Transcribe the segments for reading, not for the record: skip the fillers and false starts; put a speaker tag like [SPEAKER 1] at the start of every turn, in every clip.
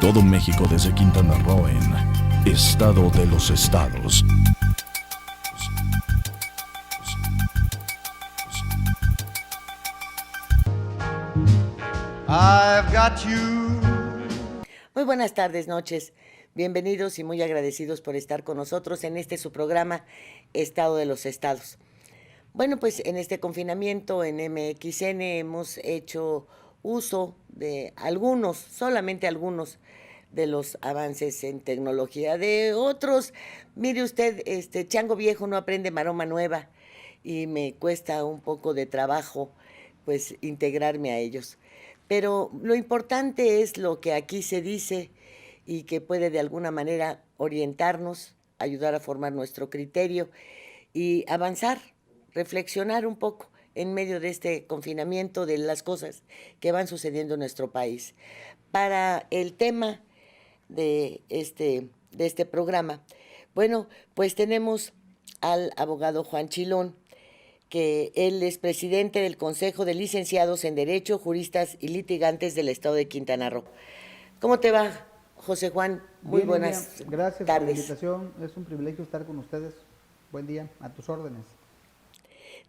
[SPEAKER 1] Todo México desde Quintana Roo en Estado de los Estados.
[SPEAKER 2] I've got you.
[SPEAKER 3] Muy buenas tardes, noches. Bienvenidos y muy agradecidos por estar con nosotros en su programa Estado de los Estados. Bueno, pues en este confinamiento en MXN hemos hecho uso de algunos, solamente algunos de los avances en tecnología. De otros, mire usted, chango viejo no aprende maroma nueva y me cuesta un poco de trabajo pues integrarme a ellos. Pero lo importante es lo que aquí se dice y que puede de alguna manera orientarnos, ayudar a formar nuestro criterio y avanzar, reflexionar un poco en medio de este confinamiento de las cosas que van sucediendo en nuestro país. Para el tema de este programa, bueno, pues tenemos al abogado Juan Chilón, que él es presidente del Consejo de Licenciados en Derecho, Juristas y Litigantes del Estado de Quintana Roo. ¿Cómo te va, José Juan? Muy
[SPEAKER 4] Bien,
[SPEAKER 3] buenas
[SPEAKER 4] Lilia. Gracias
[SPEAKER 3] tardes.
[SPEAKER 4] por la invitación. Es un privilegio estar con ustedes. Buen día, a tus órdenes.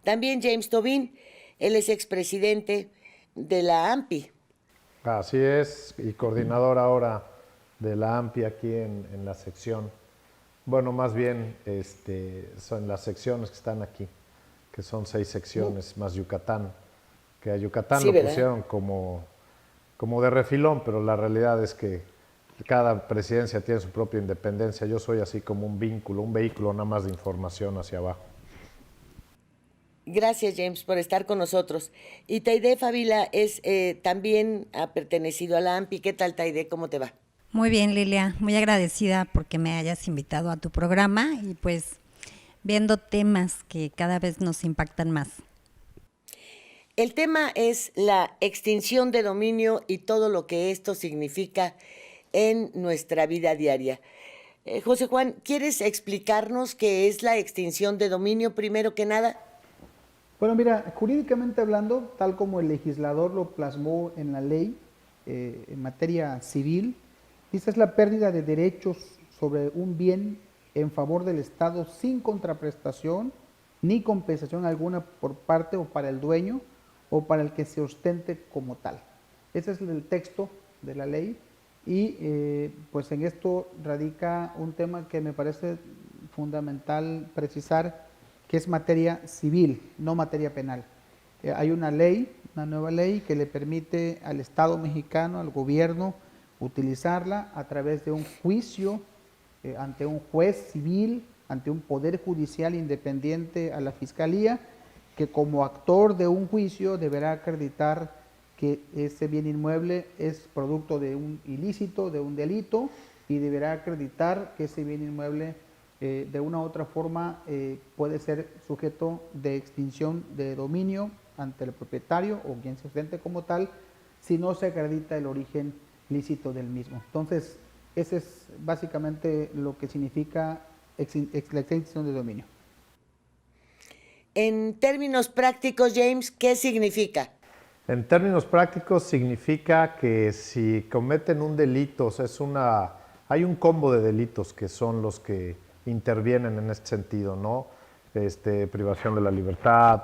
[SPEAKER 3] También James Tobin, él es expresidente de la AMPI.
[SPEAKER 5] Así es, y coordinador ahora de la AMPI aquí en la sección. Bueno, más bien son las secciones que están aquí, que son 6 secciones, más Yucatán, que a Yucatán
[SPEAKER 3] Sí,
[SPEAKER 5] lo
[SPEAKER 3] ¿verdad?
[SPEAKER 5] pusieron como de refilón, pero la realidad es que cada presidencia tiene su propia independencia. Yo soy así como un vehículo nada más de información hacia abajo.
[SPEAKER 3] Gracias, James, por estar con nosotros. Y Taide Favila también ha pertenecido a la AMPI. ¿Qué tal, Taide? ¿Cómo te va?
[SPEAKER 6] Muy bien, Lilia, muy agradecida porque me hayas invitado a tu programa y pues viendo temas que cada vez nos impactan más.
[SPEAKER 3] El tema es la extinción de dominio y todo lo que esto significa en nuestra vida diaria. José Juan, ¿quieres explicarnos qué es la extinción de dominio primero que nada?
[SPEAKER 4] Bueno, mira, jurídicamente hablando, tal como el legislador lo plasmó en la ley en materia civil, dice es la pérdida de derechos sobre un bien en favor del Estado sin contraprestación ni compensación alguna por parte o para el dueño o para el que se ostente como tal. Ese es el texto de la ley y pues en esto radica un tema que me parece fundamental precisar, que es materia civil, no materia penal. Hay una ley, una nueva ley que le permite al Estado mexicano, al gobierno, utilizarla a través de un juicio ante un juez civil, ante un poder judicial independiente a la Fiscalía, que como actor de un juicio deberá acreditar que ese bien inmueble es producto de un ilícito, de un delito, y deberá acreditar que ese bien inmueble de una u otra forma puede ser sujeto de extinción de dominio ante el propietario o quien se ostente como tal, si no se acredita el origen lícito del mismo. Entonces, ese es básicamente lo que significa la extinción de dominio.
[SPEAKER 3] En términos prácticos, James, ¿qué significa?
[SPEAKER 5] En términos prácticos significa que si cometen un delito, o sea, hay un combo de delitos que son los que intervienen en este sentido, ¿no? Privación de la libertad,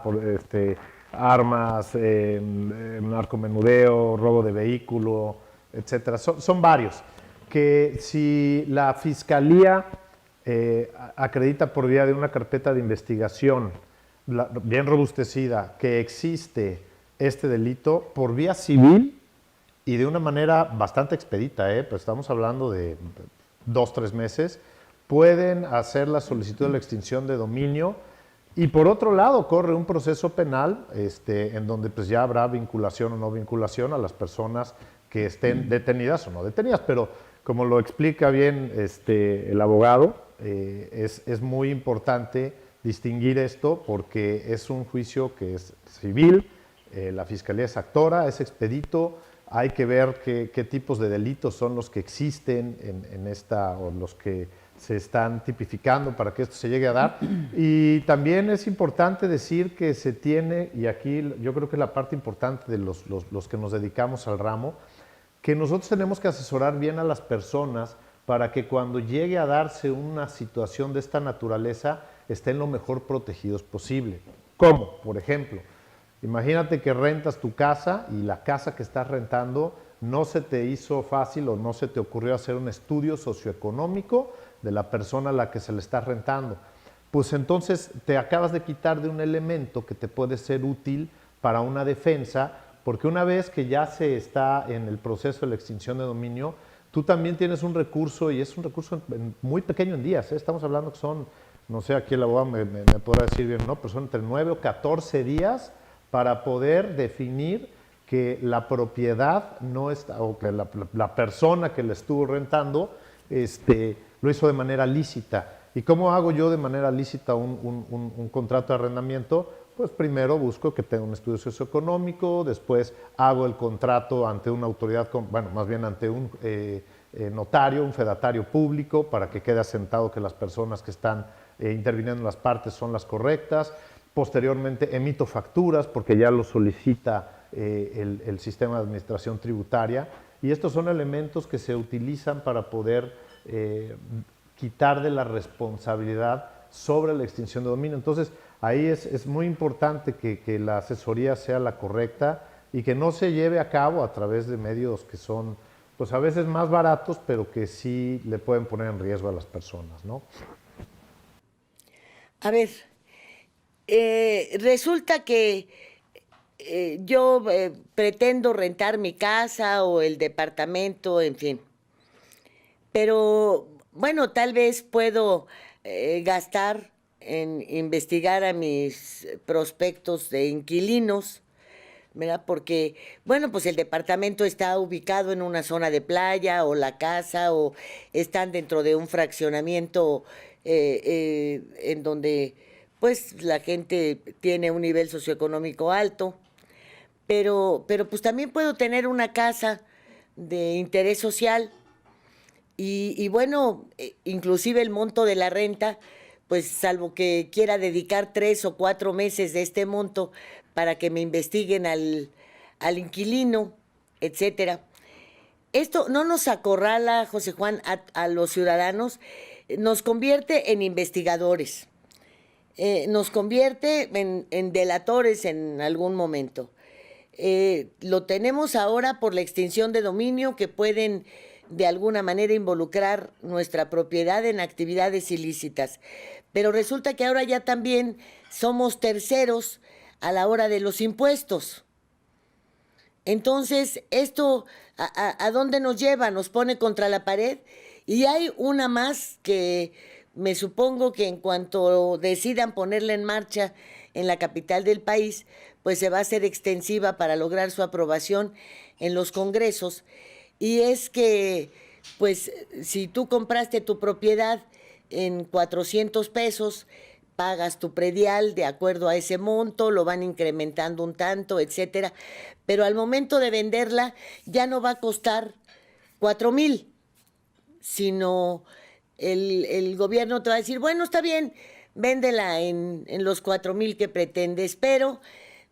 [SPEAKER 5] armas, narcomenudeo, robo de vehículo, etcétera. Son varios que si la Fiscalía acredita por vía de una carpeta de investigación bien robustecida que existe este delito por vía civil y de una manera bastante expedita, pues estamos hablando de 2-3 meses, pueden hacer la solicitud de la extinción de dominio y por otro lado corre un proceso penal en donde pues ya habrá vinculación o no vinculación a las personas que estén detenidas o no detenidas, pero como lo explica bien el abogado, es muy importante distinguir esto porque es un juicio que es civil, la Fiscalía es actora, es expedito, hay que ver qué tipos de delitos son los que existen en esta o los que se están tipificando para que esto se llegue a dar. Y también es importante decir que se tiene, y aquí yo creo que es la parte importante de los que nos dedicamos al ramo, que nosotros tenemos que asesorar bien a las personas para que cuando llegue a darse una situación de esta naturaleza estén lo mejor protegidos posible. ¿Cómo? Por ejemplo, imagínate que rentas tu casa y la casa que estás rentando no se te hizo fácil o no se te ocurrió hacer un estudio socioeconómico de la persona a la que se le está rentando. Pues entonces te acabas de quitar de un elemento que te puede ser útil para una defensa, porque una vez que ya se está en el proceso de la extinción de dominio, tú también tienes un recurso, y es un recurso muy pequeño en días, ¿eh? Estamos hablando que son, no sé, aquí el abogado me podrá decir bien, ¿no? Pero son entre 9 o 14 días para poder definir que la propiedad no está, o que la persona que le estuvo rentando lo hizo de manera lícita. ¿Y cómo hago yo de manera lícita un contrato de arrendamiento? Pues primero busco que tenga un estudio socioeconómico, después hago el contrato ante una autoridad, bueno, más bien ante un notario, un fedatario público, para que quede asentado que las personas que están interviniendo en las partes son las correctas. Posteriormente emito facturas porque ya lo solicita el sistema de administración tributaria, y estos son elementos que se utilizan para poder quitar de la responsabilidad sobre la extinción de dominio. Entonces, ahí es muy importante que la asesoría sea la correcta y que no se lleve a cabo a través de medios que son, pues a veces más baratos, pero que sí le pueden poner en riesgo a las personas, ¿no?
[SPEAKER 3] A ver, resulta que yo pretendo rentar mi casa o el departamento, en fin. Pero bueno, tal vez puedo gastar en investigar a mis prospectos de inquilinos, ¿verdad? Porque, bueno, pues el departamento está ubicado en una zona de playa, o la casa, o están dentro de un fraccionamiento en donde pues la gente tiene un nivel socioeconómico alto, pero pues también puedo tener una casa de interés social y bueno, inclusive el monto de la renta, pues salvo que quiera dedicar 3 o 4 meses de este monto para que me investiguen al inquilino, etcétera. Esto no nos acorrala, José Juan, a los ciudadanos, nos convierte en investigadores, nos convierte en delatores en algún momento. Lo tenemos ahora por la extinción de dominio, que pueden de alguna manera involucrar nuestra propiedad en actividades ilícitas. Pero resulta que ahora ya también somos terceros a la hora de los impuestos. Entonces, ¿esto a dónde nos lleva? Nos pone contra la pared. Y hay una más que me supongo que en cuanto decidan ponerla en marcha en la capital del país, pues se va a hacer extensiva para lograr su aprobación en los congresos. Y es que, pues, si tú compraste tu propiedad en 400 pesos, pagas tu predial de acuerdo a ese monto, lo van incrementando un tanto, etcétera, pero al momento de venderla ya no va a costar 4,000, sino el gobierno te va a decir, bueno, está bien, véndela en los 4,000 que pretendes, pero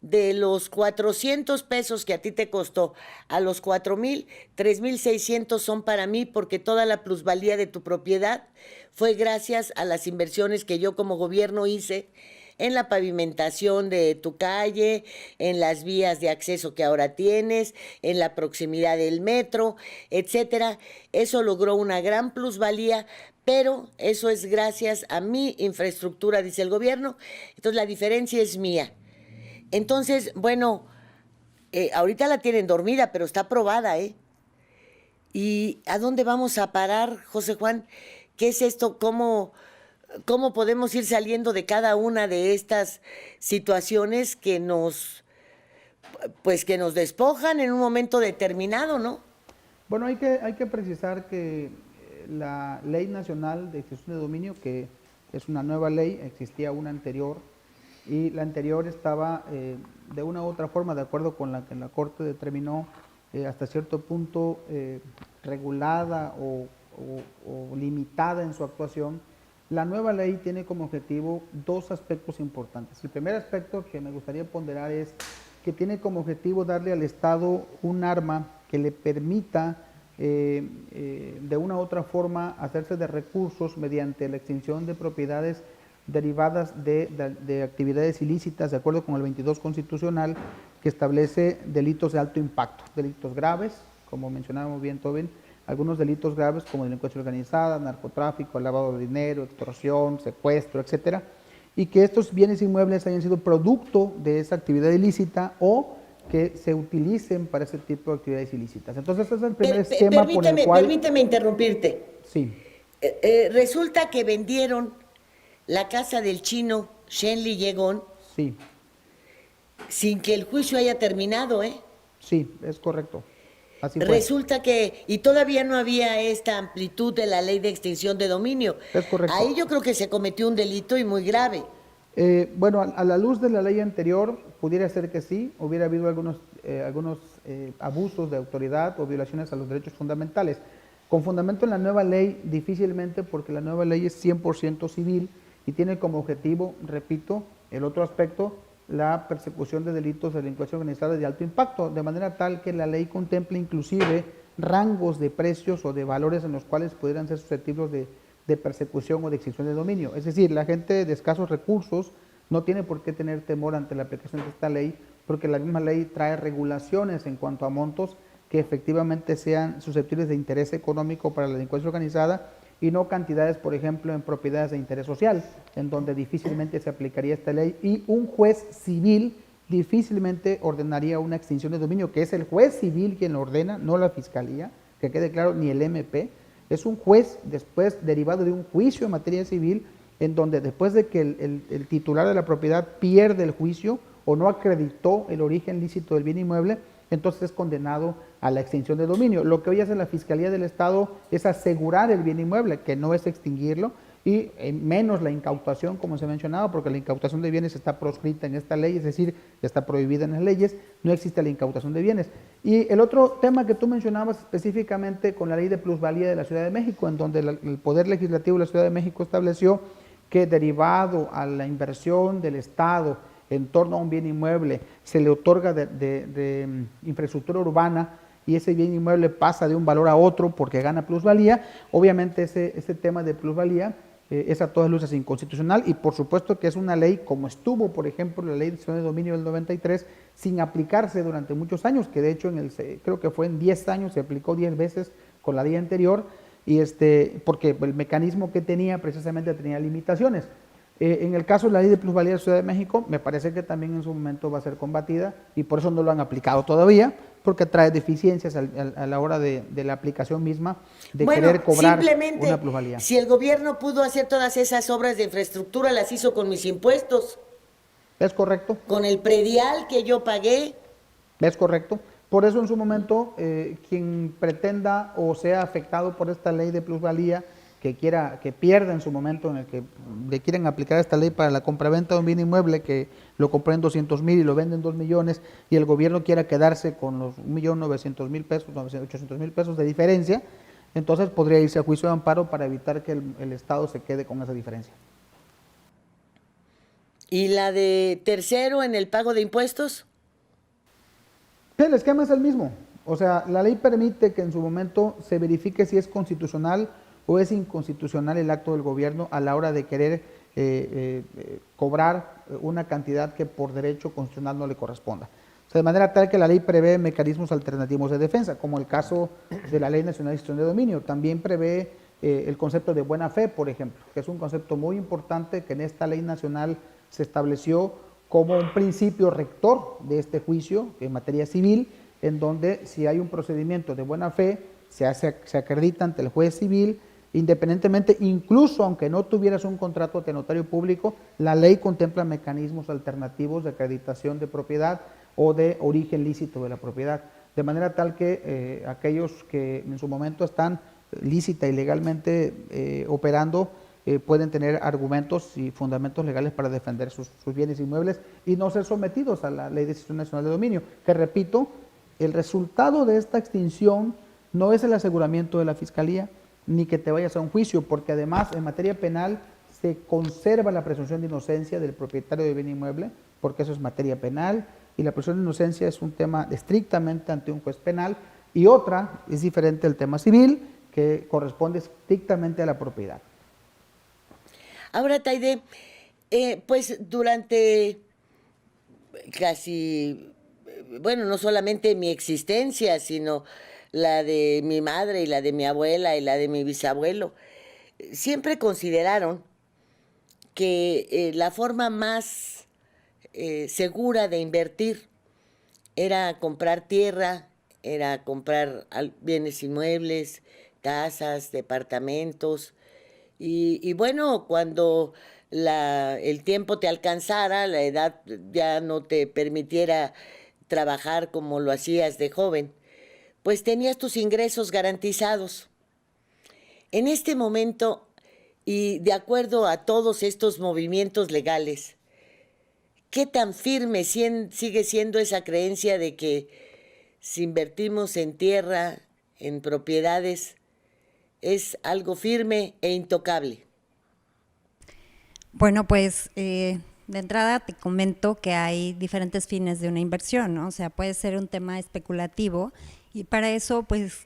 [SPEAKER 3] de los 400 pesos que a ti te costó a los 4,000, 3,600 son para mí, porque toda la plusvalía de tu propiedad fue gracias a las inversiones que yo como gobierno hice en la pavimentación de tu calle, en las vías de acceso que ahora tienes, en la proximidad del metro, etcétera. Eso logró una gran plusvalía, pero eso es gracias a mi infraestructura, dice el gobierno. Entonces la diferencia es mía. Entonces, bueno, ahorita la tienen dormida, pero está aprobada, ¿eh? ¿Y a dónde vamos a parar, José Juan? ¿Qué es esto? ¿Cómo podemos ir saliendo de cada una de estas situaciones que nos despojan en un momento determinado, ¿no?
[SPEAKER 4] Bueno, hay que precisar que la Ley Nacional de Extinción de Dominio, que es una nueva ley, existía una anterior, y la anterior estaba de una u otra forma, de acuerdo con la que la Corte determinó, hasta cierto punto regulada o limitada en su actuación. La nueva ley tiene como objetivo dos aspectos importantes. El primer aspecto que me gustaría ponderar es que tiene como objetivo darle al Estado un arma que le permita de una u otra forma hacerse de recursos mediante la extinción de propiedades derivadas de actividades ilícitas, de acuerdo con el 22 constitucional, que establece delitos de alto impacto, delitos graves, como mencionábamos bien, Tobin, algunos delitos graves como delincuencia organizada, narcotráfico, lavado de dinero, extorsión, secuestro, etcétera, y que estos bienes inmuebles hayan sido producto de esa actividad ilícita o que se utilicen para ese tipo de actividades ilícitas. Entonces, ese es el primer esquema por el cual...
[SPEAKER 3] Permíteme interrumpirte.
[SPEAKER 4] Sí.
[SPEAKER 3] Resulta que vendieron la casa del chino Shenli Yegon
[SPEAKER 4] Sí,
[SPEAKER 3] sin que el juicio haya terminado, ¿eh?
[SPEAKER 4] sí, es correcto. Así fue.
[SPEAKER 3] Resulta que, y todavía no había esta amplitud de la ley de extinción de dominio.
[SPEAKER 4] Es correcto.
[SPEAKER 3] Ahí yo creo que se cometió un delito y muy grave.
[SPEAKER 4] Bueno, a la luz de la ley anterior, pudiera ser que sí, hubiera habido algunos abusos de autoridad o violaciones a los derechos fundamentales. Con fundamento en la nueva ley, difícilmente, porque la nueva ley es 100% civil y tiene como objetivo, repito, el otro aspecto, la persecución de delitos de delincuencia organizada de alto impacto, de manera tal que la ley contemple inclusive rangos de precios o de valores en los cuales pudieran ser susceptibles de persecución o de extinción de dominio. Es decir, la gente de escasos recursos no tiene por qué tener temor ante la aplicación de esta ley, porque la misma ley trae regulaciones en cuanto a montos que efectivamente sean susceptibles de interés económico para la delincuencia organizada y no cantidades, por ejemplo, en propiedades de interés social, en donde difícilmente se aplicaría esta ley y un juez civil difícilmente ordenaría una extinción de dominio, que es el juez civil quien lo ordena, no la fiscalía, que quede claro, ni el MP. Es un juez después derivado de un juicio en materia civil, en donde después de que el titular de la propiedad pierde el juicio o no acreditó el origen lícito del bien inmueble, entonces es condenado a la extinción de dominio. Lo que hoy hace la Fiscalía del Estado es asegurar el bien inmueble, que no es extinguirlo, y menos la incautación, como se mencionaba, porque la incautación de bienes está proscrita en esta ley, es decir, está prohibida en las leyes, no existe la incautación de bienes. Y el otro tema que tú mencionabas específicamente con la ley de plusvalía de la Ciudad de México, en donde el Poder Legislativo de la Ciudad de México estableció que derivado a la inversión del Estado en torno a un bien inmueble, se le otorga de infraestructura urbana y ese bien inmueble pasa de un valor a otro porque gana plusvalía, obviamente ese tema de plusvalía es a todas luces inconstitucional y por supuesto que es una ley como estuvo, por ejemplo, la ley de extinción de dominio del 93, sin aplicarse durante muchos años, que de hecho creo que fue en 10 años, se aplicó 10 veces con la ley anterior, y porque el mecanismo que tenía precisamente tenía limitaciones. En el caso de la ley de plusvalía de la Ciudad de México, me parece que también en su momento va a ser combatida y por eso no lo han aplicado todavía, porque trae deficiencias a la hora de la aplicación misma de querer cobrar una plusvalía.
[SPEAKER 3] Si el gobierno pudo hacer todas esas obras de infraestructura, las hizo con mis impuestos.
[SPEAKER 4] ¿Es correcto?
[SPEAKER 3] Con el predial que yo pagué.
[SPEAKER 4] ¿Es correcto? Por eso en su momento, quien pretenda o sea afectado por esta ley de plusvalía, que pierda en su momento en el que le quieren aplicar esta ley para la compraventa de un bien inmueble que lo compró en 200,000 y lo venden 2 millones y el gobierno quiera quedarse con los 1.900.000 pesos, 800,000 pesos de diferencia, entonces podría irse a juicio de amparo para evitar que el Estado se quede con esa diferencia.
[SPEAKER 3] ¿Y la de tercero en el pago de impuestos?
[SPEAKER 4] El esquema es el mismo, o sea, la ley permite que en su momento se verifique si es constitucional o es inconstitucional el acto del gobierno a la hora de querer cobrar una cantidad que por derecho constitucional no le corresponda. O sea, de manera tal que la ley prevé mecanismos alternativos de defensa, como el caso de la Ley Nacional de Extinción de Dominio. También prevé el concepto de buena fe, por ejemplo, que es un concepto muy importante que en esta ley nacional se estableció como un principio rector de este juicio en materia civil, en donde si hay un procedimiento de buena fe, se acredita ante el juez civil, independientemente, incluso aunque no tuvieras un contrato ante notario público, la ley contempla mecanismos alternativos de acreditación de propiedad o de origen lícito de la propiedad, de manera tal que aquellos que en su momento están lícita y legalmente operando pueden tener argumentos y fundamentos legales para defender sus bienes inmuebles y no ser sometidos a la Ley de Extinción Nacional de Dominio, que repito, el resultado de esta extinción no es el aseguramiento de la Fiscalía, ni que te vayas a un juicio, porque además en materia penal se conserva la presunción de inocencia del propietario de bien inmueble, porque eso es materia penal, y la presunción de inocencia es un tema estrictamente ante un juez penal, y otra es diferente al tema civil, que corresponde estrictamente a la propiedad.
[SPEAKER 3] Ahora, Taide, pues durante casi, bueno, no solamente mi existencia, sino la de mi madre y la de mi abuela y la de mi bisabuelo, siempre consideraron que la forma más segura de invertir era comprar tierra, era comprar bienes inmuebles, casas, departamentos. Y bueno, cuando el tiempo te alcanzara, la edad ya no te permitiera trabajar como lo hacías de joven, pues tenías tus ingresos garantizados. En este momento, y de acuerdo a todos estos movimientos legales, ¿qué tan firme sigue siendo esa creencia de que si invertimos en tierra, en propiedades, es algo firme e intocable?
[SPEAKER 6] Bueno, pues de entrada te comento que hay diferentes fines de una inversión, ¿no? O sea, puede ser un tema especulativo y para eso, pues,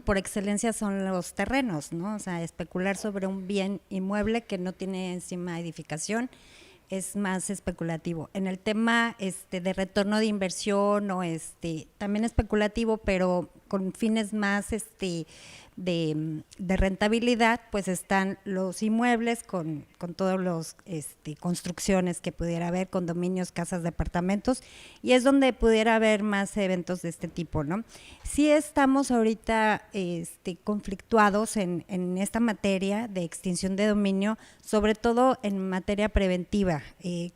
[SPEAKER 6] por excelencia son los terrenos, ¿no? O sea, especular sobre un bien inmueble que no tiene encima edificación es más especulativo. En el tema de retorno de inversión o también especulativo, pero con fines más de rentabilidad, pues están los inmuebles con todos los construcciones que pudiera haber, condominios, casas, departamentos, y es donde pudiera haber más eventos de este tipo, ¿no? Sí estamos ahorita conflictuados en esta materia de extinción de dominio, sobre todo en materia preventiva.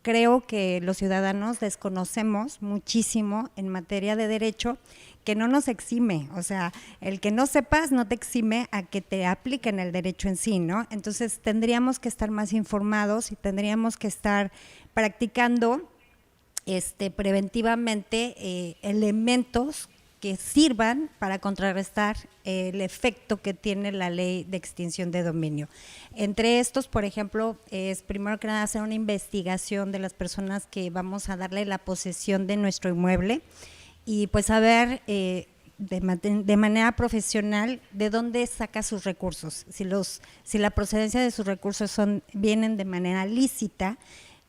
[SPEAKER 6] Creo que los ciudadanos desconocemos muchísimo en materia de derecho, que no nos exime, o sea, el que no sepas no te exime a que te apliquen el derecho en sí, ¿no? Entonces tendríamos que estar más informados y tendríamos que estar practicando preventivamente elementos que sirvan para contrarrestar el efecto que tiene la ley de extinción de dominio. Entre estos, por ejemplo, es primero que nada hacer una investigación de las personas que vamos a darle la posesión de nuestro inmueble, y pues saber de manera profesional de dónde saca sus recursos, si la procedencia de sus recursos vienen de manera lícita,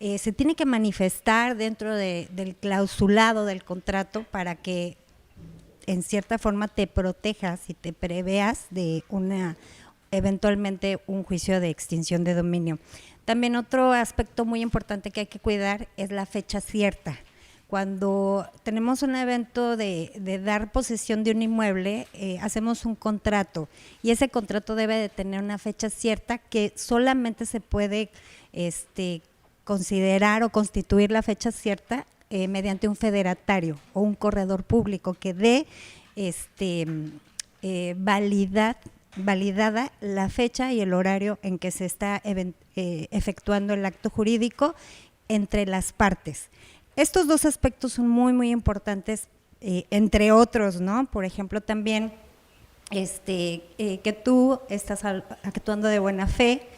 [SPEAKER 6] se tiene que manifestar dentro del clausulado del contrato para que en cierta forma te protejas y te preveas de eventualmente un juicio de extinción de dominio. También otro aspecto muy importante que hay que cuidar es la fecha cierta. Cuando tenemos un evento de dar posesión de un inmueble, hacemos un contrato y ese contrato debe de tener una fecha cierta que solamente se puede considerar o constituir la fecha cierta mediante un federatario o un corredor público que dé validada la fecha y el horario en que se está efectuando el acto jurídico entre las partes. Estos dos aspectos son muy, muy importantes, entre otros, ¿no? Por ejemplo, también que tú estás actuando de buena fe,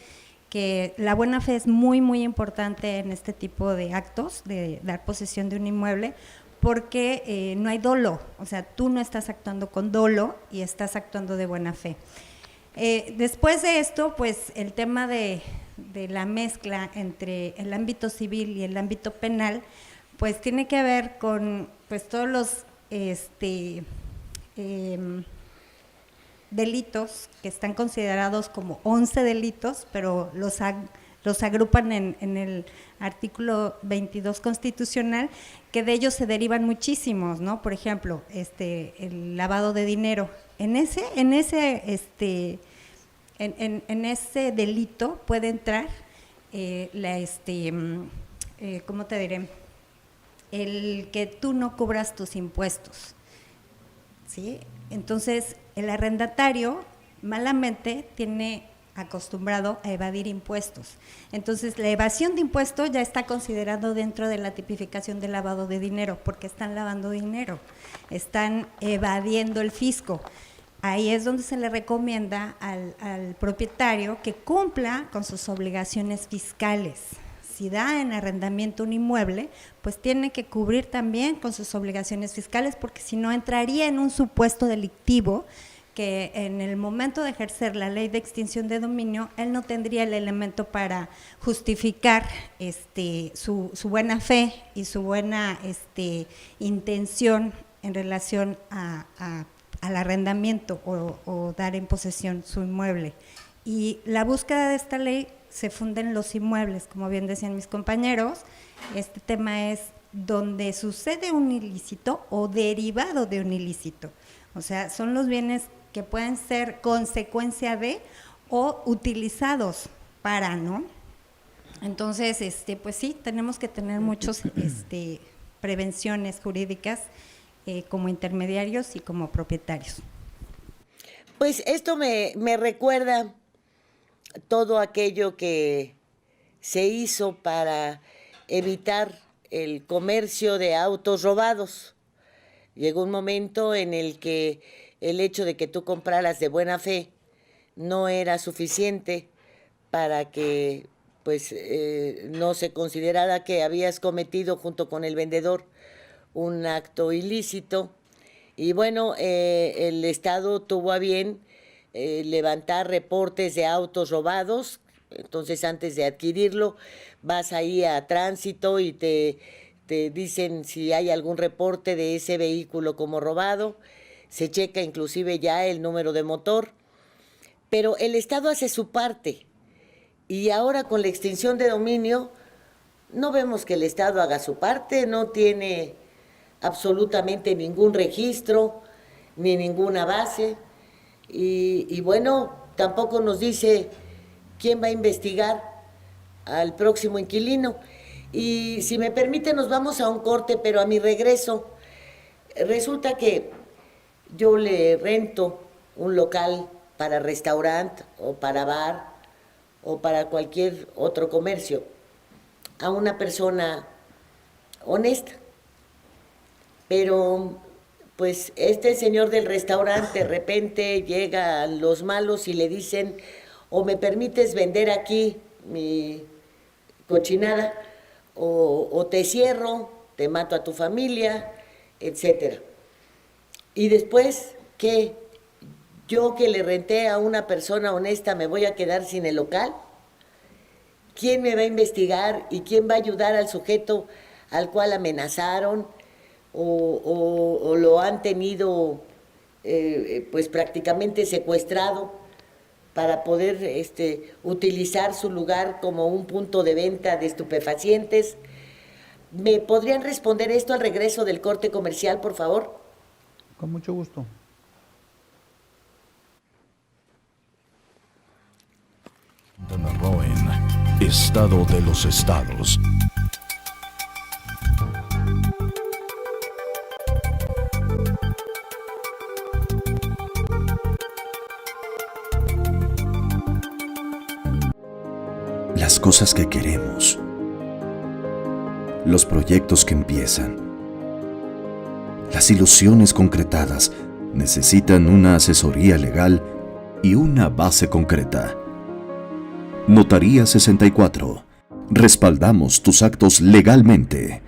[SPEAKER 6] que la buena fe es muy, muy importante en este tipo de actos, de dar posesión de un inmueble, porque no hay dolo, o sea, tú no estás actuando con dolo y estás actuando de buena fe. Después de esto, pues el tema de la mezcla entre el ámbito civil y el ámbito penal, pues tiene que ver con pues todos los delitos que están considerados como 11 delitos, pero los agrupan en el artículo 22 constitucional, que de ellos se derivan muchísimos, ¿no? Por ejemplo, el lavado de dinero. En ese delito puede entrar ¿cómo te diré? El que tú no cubras tus impuestos, ¿sí? Entonces, el arrendatario malamente tiene acostumbrado a evadir impuestos. Entonces, la evasión de impuestos ya está considerado dentro de la tipificación de lavado de dinero, porque están lavando dinero, están evadiendo el fisco. Ahí es donde se le recomienda al propietario que cumpla con sus obligaciones fiscales, si da en arrendamiento un inmueble, pues tiene que cubrir también con sus obligaciones fiscales, porque si no entraría en un supuesto delictivo que en el momento de ejercer la ley de extinción de dominio, él no tendría el elemento para justificar su buena fe y su buena intención en relación al arrendamiento o dar en posesión su inmueble. Y la búsqueda de esta ley se funda en los inmuebles, como bien decían mis compañeros. Este tema es donde sucede un ilícito o derivado de un ilícito. O sea, son los bienes que pueden ser consecuencia de o utilizados para, ¿no? Entonces, pues sí, tenemos que tener muchas prevenciones jurídicas como intermediarios y como propietarios.
[SPEAKER 3] Pues esto me recuerda todo aquello que se hizo para evitar el comercio de autos robados. Llegó un momento en el que el hecho de que tú compraras de buena fe no era suficiente para que pues no se considerara que habías cometido junto con el vendedor un acto ilícito. Y bueno, el Estado tuvo a bien levantar reportes de autos robados. Entonces, antes de adquirirlo, vas ahí a tránsito y te dicen si hay algún reporte de ese vehículo como robado. Se checa inclusive ya el número de motor. Pero el Estado hace su parte. Y ahora con la extinción de dominio, no vemos que el Estado haga su parte, no tiene absolutamente ningún registro, ni ninguna base. Y bueno, tampoco nos dice quién va a investigar al próximo inquilino. Y si me permite, nos vamos a un corte, pero a mi regreso, resulta que yo le rento un local para restaurante o para bar o para cualquier otro comercio a una persona honesta. Pero pues este señor del restaurante de repente llega a los malos y le dicen: o me permites vender aquí mi cochinada, o te cierro, te mato a tu familia, etcétera. Y después, ¿qué? Yo que le renté a una persona honesta, ¿me voy a quedar sin el local? ¿Quién me va a investigar y quién va a ayudar al sujeto al cual amenazaron o lo han tenido pues prácticamente secuestrado para poder utilizar su lugar como un punto de venta de estupefacientes? ¿Me podrían responder esto al regreso del corte comercial, por favor?
[SPEAKER 4] Con mucho gusto.
[SPEAKER 1] Quintana Roo, Estado de los Estados.
[SPEAKER 7] Las cosas que queremos, los proyectos que empiezan, las ilusiones concretadas necesitan una asesoría legal y una base concreta. Notaría 64. Respaldamos tus actos legalmente.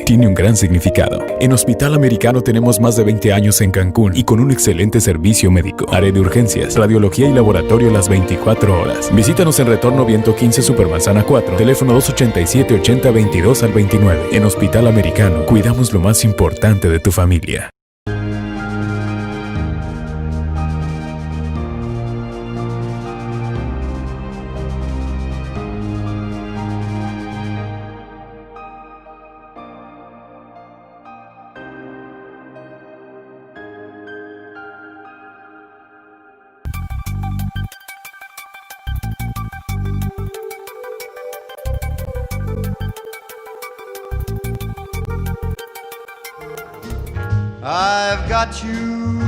[SPEAKER 8] Tiene un gran significado. En Hospital Americano tenemos más de 20 años en Cancún y con un excelente servicio médico. Área de urgencias, radiología y laboratorio las 24 horas. Visítanos en Retorno Viento 15 Supermanzana 4, teléfono 287-8022 al 29. En Hospital Americano, cuidamos lo más importante de tu familia.
[SPEAKER 2] I've got you.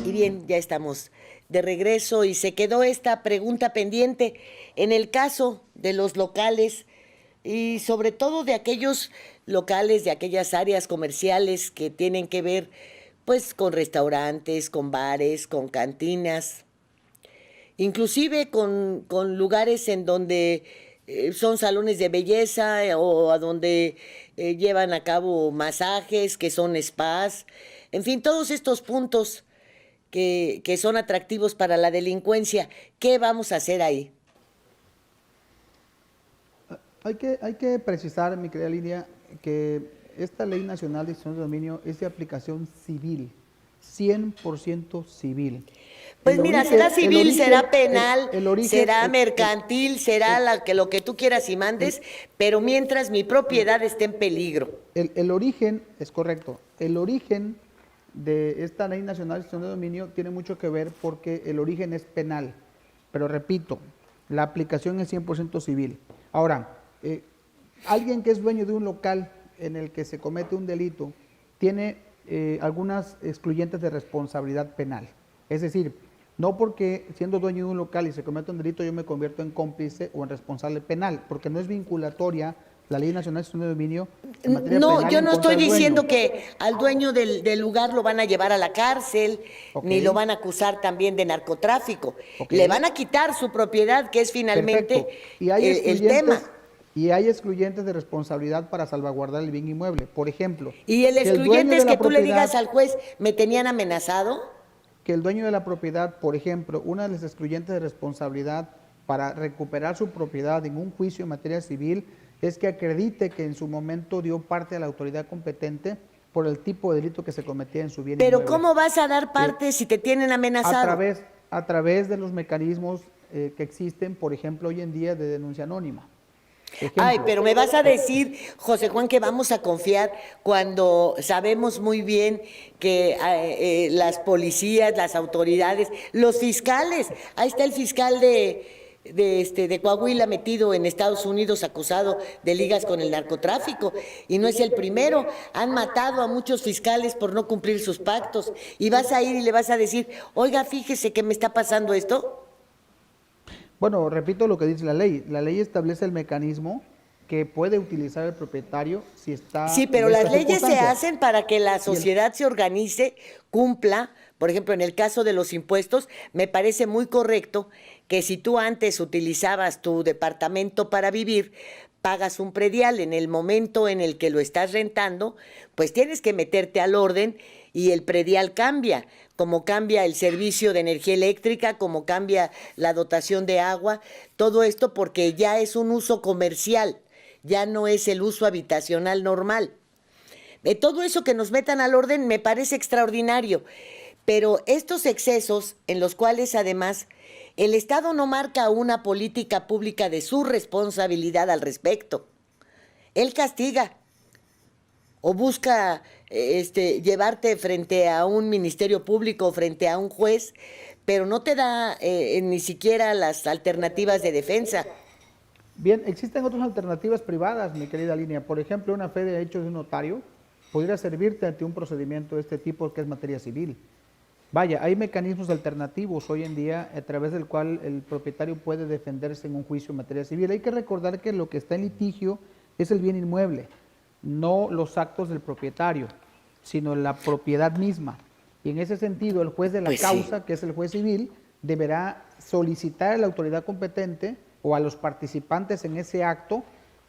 [SPEAKER 3] Y bien, ya estamos de regreso y se quedó esta pregunta pendiente. En el caso de los locales y sobre todo de aquellos locales, de aquellas áreas comerciales que tienen que ver pues con restaurantes, con bares, con cantinas, inclusive con lugares en donde son salones de belleza o a donde llevan a cabo masajes, que son spas, en fin, todos estos puntos que son atractivos para la delincuencia. ¿Qué vamos a hacer ahí?
[SPEAKER 4] Hay que precisar, mi querida Lidia, que esta Ley Nacional de Extinción de Dominio es de aplicación civil, 100% civil.
[SPEAKER 3] Pues mira, será civil, será penal, será
[SPEAKER 4] el-
[SPEAKER 3] mercantil, será lo que tú quieras y mandes, pero mientras mi propiedad esté en peligro.
[SPEAKER 4] el origen, es correcto, el origen de esta Ley Nacional de Extinción de Dominio tiene mucho que ver porque el origen es penal, pero repito, la aplicación es 100% civil. Ahora, alguien que es dueño de un local en el que se comete un delito tiene algunas excluyentes de responsabilidad penal. Es decir, no porque siendo dueño de un local y se comete un delito yo me convierto en cómplice o en responsable penal, porque no es vinculatoria la Ley Nacional de Extinción de Dominio en materia
[SPEAKER 3] No,
[SPEAKER 4] penal
[SPEAKER 3] yo
[SPEAKER 4] en
[SPEAKER 3] no
[SPEAKER 4] contra
[SPEAKER 3] estoy
[SPEAKER 4] del dueño.
[SPEAKER 3] diciendo que al dueño del lugar lo van a llevar a la cárcel,
[SPEAKER 4] Ok.
[SPEAKER 3] ni lo van a acusar también de narcotráfico.
[SPEAKER 4] Ok.
[SPEAKER 3] Le van a quitar su propiedad, que es finalmente
[SPEAKER 4] Perfecto. Y hay
[SPEAKER 3] el tema.
[SPEAKER 4] Y hay excluyentes de responsabilidad para salvaguardar el bien inmueble. Por ejemplo,
[SPEAKER 3] Y el
[SPEAKER 4] que el dueño
[SPEAKER 3] excluyente es
[SPEAKER 4] de la
[SPEAKER 3] que tú le
[SPEAKER 4] propiedad-
[SPEAKER 3] digas al juez, ¿me tenían amenazado?
[SPEAKER 4] que el dueño de la propiedad, por ejemplo, una de las excluyentes de responsabilidad para recuperar su propiedad en un juicio en materia civil es que acredite que en su momento dio parte a la autoridad competente por el tipo de delito que se cometía en su bien
[SPEAKER 3] Pero
[SPEAKER 4] inmueble.
[SPEAKER 3] ¿cómo vas a dar parte si te tienen amenazado?
[SPEAKER 4] A través de los mecanismos que existen, por ejemplo, hoy en día de denuncia anónima. Ejemplo.
[SPEAKER 3] Ay, pero me vas a decir, José Juan, que vamos a confiar cuando sabemos muy bien que las policías, las autoridades, los fiscales, ahí está el fiscal de Coahuila metido en Estados Unidos acusado de ligas con el narcotráfico y no es el primero, han matado a muchos fiscales por no cumplir sus pactos y vas a ir y le vas a decir, oiga, fíjese que me está pasando esto.
[SPEAKER 4] Bueno, repito lo que dice la ley. La ley establece el mecanismo que puede utilizar el propietario si está...
[SPEAKER 3] Sí, pero
[SPEAKER 4] en
[SPEAKER 3] las
[SPEAKER 4] estas
[SPEAKER 3] leyes se
[SPEAKER 4] circunstancias.
[SPEAKER 3] hacen para que la sociedad se organice, cumpla. Por ejemplo, en el caso de los impuestos, me parece muy correcto que si tú antes utilizabas tu departamento para vivir, pagas un predial. En el momento en el que lo estás rentando, pues tienes que meterte al orden y el predial cambia, como cambia el servicio de energía eléctrica, como cambia la dotación de agua, todo esto porque ya es un uso comercial, ya no es el uso habitacional normal. De todo eso que nos metan al orden me parece extraordinario, pero estos excesos en los cuales además el Estado no marca una política pública de su responsabilidad al respecto, él castiga o busca llevarte frente a un ministerio público, frente a un juez, pero no te da ni siquiera las alternativas de defensa.
[SPEAKER 4] Bien, existen otras alternativas privadas, mi querida Línea. Por ejemplo, una fe de hechos de un notario podría servirte ante un procedimiento de este tipo que es materia civil. Vaya, hay mecanismos alternativos hoy en día a través del cual el propietario puede defenderse en un juicio en materia civil. Hay que recordar que lo que está en litigio es el bien inmueble, no los actos del propietario, sino la propiedad misma. Y en ese sentido, el juez de la
[SPEAKER 3] Pues sí.
[SPEAKER 4] causa, que es el juez civil, deberá solicitar a la autoridad competente o a los participantes en ese acto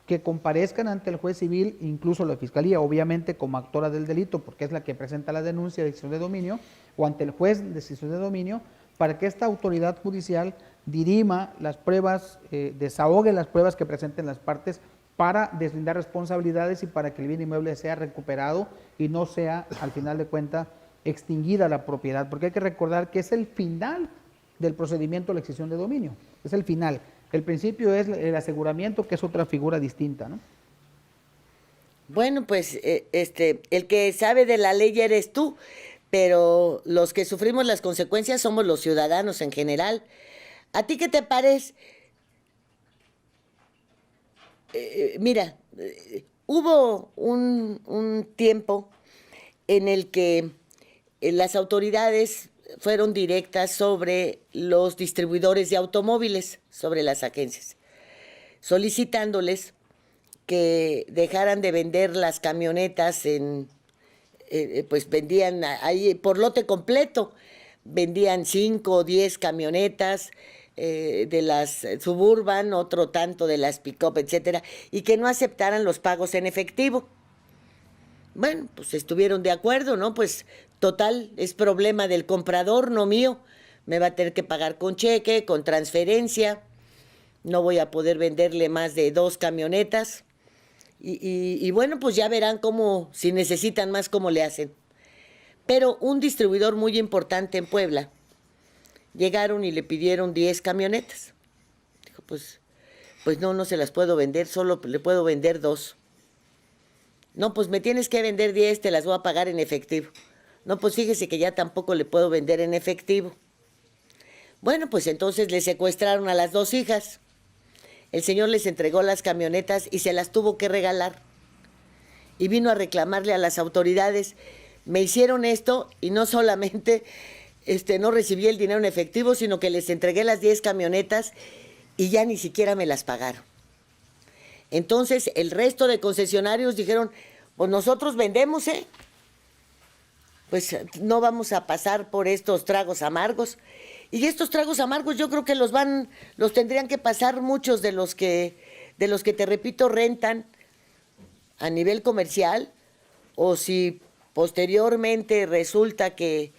[SPEAKER 4] que comparezcan ante el juez civil, incluso la fiscalía, obviamente como actora del delito, porque es la que presenta la denuncia de extinción de dominio, o ante el juez de extinción de dominio, para que esta autoridad judicial dirima las pruebas, desahogue las pruebas que presenten las partes para deslindar responsabilidades y para que el bien inmueble sea recuperado y no sea, al final de cuentas, extinguida la propiedad, porque hay que recordar que es el final del procedimiento de la extinción de dominio, es el final. El principio es el aseguramiento, que es otra figura distinta, ¿no?
[SPEAKER 3] Bueno, pues el que sabe de la ley eres tú, pero los que sufrimos las consecuencias somos los ciudadanos en general. ¿A ti qué te parece? Mira, hubo un tiempo en el que las autoridades fueron directas sobre los distribuidores de automóviles, sobre las agencias, solicitándoles que dejaran de vender las camionetas pues vendían ahí por lote completo, vendían 5 o 10 camionetas de las Suburban, otro tanto de las pick-up, etcétera, y que no aceptaran los pagos en efectivo. Bueno, pues estuvieron de acuerdo, ¿no? Pues total, es problema del comprador, no mío. Me va a tener que pagar con cheque, con transferencia. No voy a poder venderle más de 2 camionetas. Y bueno, pues ya verán cómo, si necesitan más, cómo le hacen. Pero un distribuidor muy importante en Puebla, llegaron y le pidieron 10 camionetas. Dijo, pues no se las puedo vender, solo le puedo vender 2. No, pues me tienes que vender 10, te las voy a pagar en efectivo. No, pues fíjese que ya tampoco le puedo vender en efectivo. Bueno, pues entonces le secuestraron a las 2 hijas. El señor les entregó las camionetas y se las tuvo que regalar. Y vino a reclamarle a las autoridades, me hicieron esto y no solamente no recibí el dinero en efectivo, sino que les entregué las 10 camionetas y ya ni siquiera me las pagaron. Entonces el resto de concesionarios dijeron, pues nosotros vendemos, pues no vamos a pasar por estos tragos amargos. Y estos tragos amargos yo creo que los tendrían que pasar muchos de los que te repito rentan a nivel comercial, o si posteriormente resulta que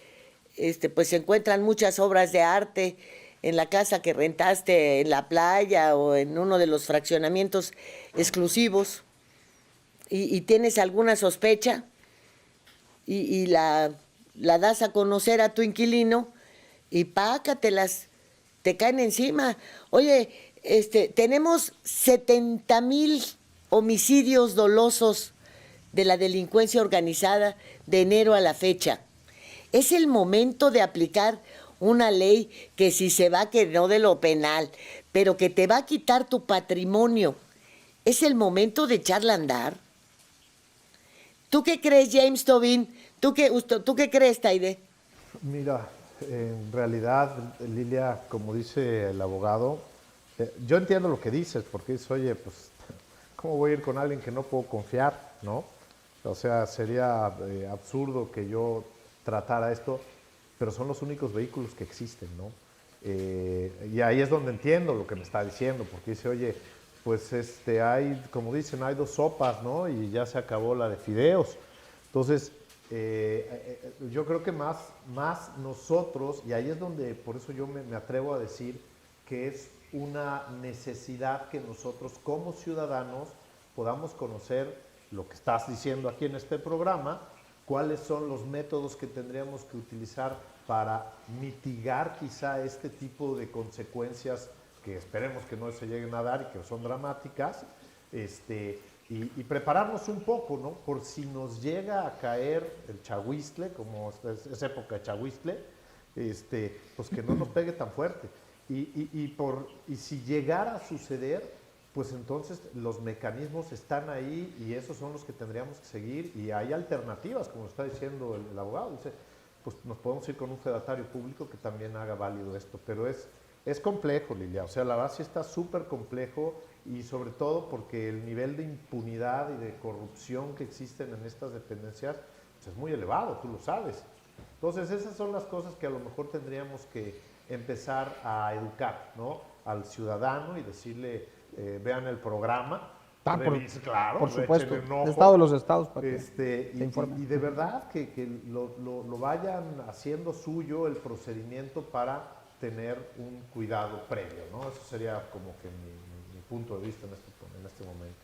[SPEAKER 3] pues se encuentran muchas obras de arte en la casa que rentaste en la playa o en uno de los fraccionamientos exclusivos y tienes alguna sospecha y la das a conocer a tu inquilino y pácatelas, te caen encima. Oye, tenemos 70,000 homicidios dolosos de la delincuencia organizada de enero a la fecha. Es el momento de aplicar una ley que si se va, que no de lo penal, pero que te va a quitar tu patrimonio. Es el momento de echarla a andar. ¿Tú qué crees, James Tobin? ¿Tú qué crees, Taide?
[SPEAKER 5] Mira, en realidad, Lilia, como dice el abogado, yo entiendo lo que dices, porque dices, oye, pues, ¿cómo voy a ir con alguien que no puedo confiar, no? O sea, sería absurdo que yo tratara esto, pero son los únicos vehículos que existen, ¿no? Y ahí es donde entiendo lo que me está diciendo, porque dice, oye, pues hay, como dicen, hay 2 sopas, ¿no? Y ya se acabó la de fideos. Entonces, yo creo que más nosotros, y ahí es donde, por eso yo me atrevo a decir que es una necesidad que nosotros como ciudadanos podamos conocer lo que estás diciendo aquí en este programa, cuáles son los métodos que tendríamos que utilizar para mitigar quizá este tipo de consecuencias que esperemos que no se lleguen a dar y que son dramáticas, y prepararnos un poco, ¿no? Por si nos llega a caer el chahuistle, como es época de chahuistle, pues que no nos pegue tan fuerte. Y si llegara a suceder, pues entonces los mecanismos están ahí y esos son los que tendríamos que seguir, y hay alternativas, como está diciendo el abogado, dice, pues nos podemos ir con un fedatario público que también haga válido esto, pero es complejo, Lilia, o sea, la verdad sí está súper complejo, y sobre todo porque el nivel de impunidad y de corrupción que existen en estas dependencias pues es muy elevado, tú lo sabes. Entonces esas son las cosas que a lo mejor tendríamos que empezar a educar, ¿no?, al ciudadano y decirle, vean el programa, claro,
[SPEAKER 4] por supuesto,
[SPEAKER 5] el
[SPEAKER 4] Estado de los Estados, para que
[SPEAKER 5] y de verdad que lo vayan haciendo suyo el procedimiento para tener un cuidado previo, ¿no? Eso sería como que mi punto de vista en este momento.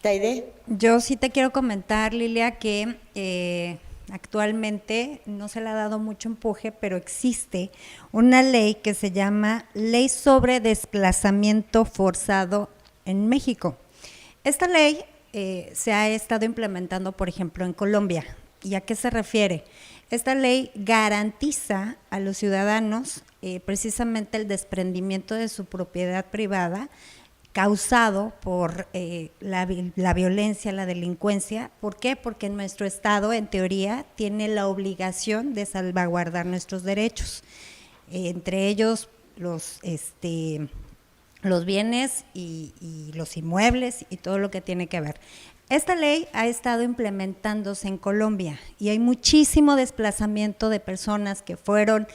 [SPEAKER 3] ¿Taide?
[SPEAKER 6] Yo sí te quiero comentar, Lilia, que actualmente no se le ha dado mucho empuje, pero existe una ley que se llama Ley sobre Desplazamiento Forzado en México. Esta ley se ha estado implementando, por ejemplo, en Colombia. ¿Y a qué se refiere? Esta ley garantiza a los ciudadanos precisamente el desprendimiento de su propiedad privada causado por la violencia, la delincuencia. ¿Por qué? Porque nuestro Estado, en teoría, tiene la obligación de salvaguardar nuestros derechos, entre ellos los bienes y los inmuebles y todo lo que tiene que ver. Esta ley ha estado implementándose en Colombia y hay muchísimo desplazamiento de personas que fueron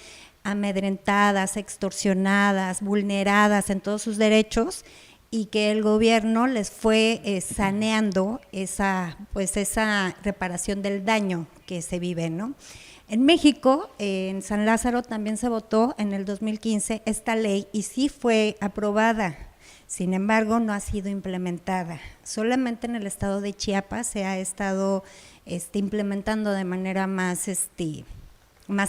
[SPEAKER 6] amedrentadas, extorsionadas, vulneradas en todos sus derechos, y que el gobierno les fue saneando esa reparación del daño que se vive, ¿no? En México, en San Lázaro también se votó en el 2015 esta ley y sí fue aprobada. Sin embargo, no ha sido implementada. Solamente en el estado de Chiapas se ha estado implementando de manera más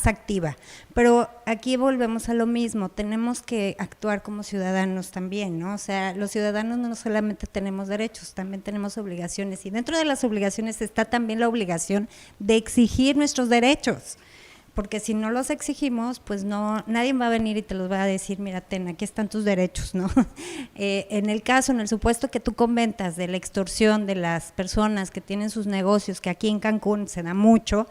[SPEAKER 6] activa. Pero aquí volvemos a lo mismo, tenemos que actuar como ciudadanos también, ¿no? O sea, los ciudadanos no solamente tenemos derechos, también tenemos obligaciones, y dentro de las obligaciones está también la obligación de exigir nuestros derechos, porque si no los exigimos, pues no, nadie va a venir y te los va a decir, mira, ten, aquí están tus derechos, ¿no? En el supuesto que tú comentas de la extorsión de las personas que tienen sus negocios, que aquí en Cancún se da mucho,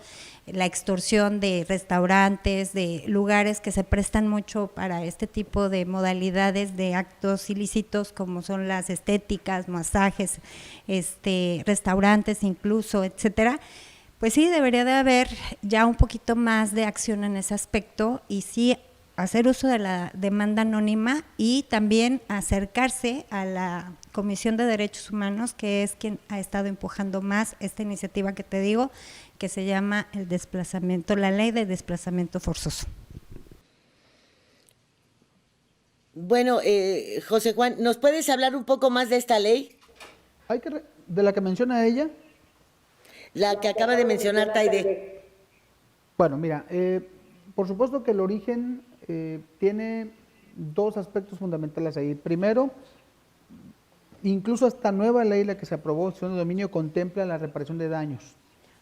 [SPEAKER 6] la extorsión de restaurantes, de lugares que se prestan mucho para este tipo de modalidades de actos ilícitos, como son las estéticas, masajes, restaurantes incluso, etcétera. Pues sí, debería de haber ya un poquito más de acción en ese aspecto y sí hacer uso de la demanda anónima y también acercarse a la Comisión de Derechos Humanos, que es quien ha estado empujando más esta iniciativa que te digo, que se llama la ley de desplazamiento forzoso.
[SPEAKER 3] Bueno, José Juan, ¿nos puedes hablar un poco más de esta ley?
[SPEAKER 4] De la que menciona ella.
[SPEAKER 3] La que acaba de mencionar Taide.
[SPEAKER 4] Bueno, mira, por supuesto que el origen tiene dos aspectos fundamentales ahí. Primero, incluso esta nueva ley, la que se aprobó, de dominio, contempla la reparación de daños.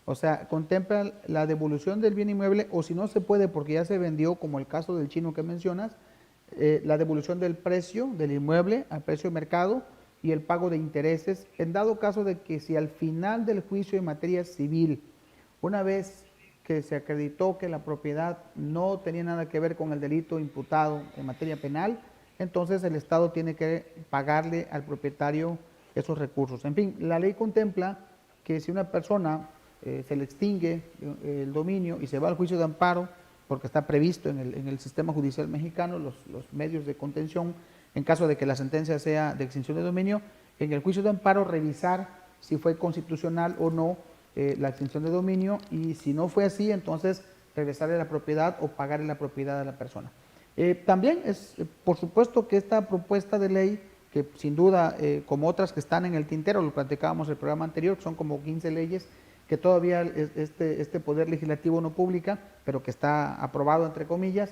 [SPEAKER 4] O sea, contempla la devolución del bien inmueble, o si no se puede porque ya se vendió, como el caso del chino que mencionas, la devolución del precio del inmueble al precio de mercado y el pago de intereses, en dado caso de que si al final del juicio en materia civil, una vez que se acreditó que la propiedad no tenía nada que ver con el delito imputado en materia penal, entonces el Estado tiene que pagarle al propietario esos recursos. En fin, la ley contempla que si una persona se le extingue el dominio y se va al juicio de amparo, porque está previsto en el sistema judicial mexicano, los medios de contención, en caso de que la sentencia sea de extinción de dominio, en el juicio de amparo revisar si fue constitucional o no la extinción de dominio, y si no fue así, entonces regresarle la propiedad o pagarle la propiedad a la persona. También es, por supuesto, que esta propuesta de ley, que sin duda, como otras que están en el tintero, lo platicábamos en el programa anterior, son como 15 leyes que todavía este Poder Legislativo no publica, pero que está aprobado, entre comillas,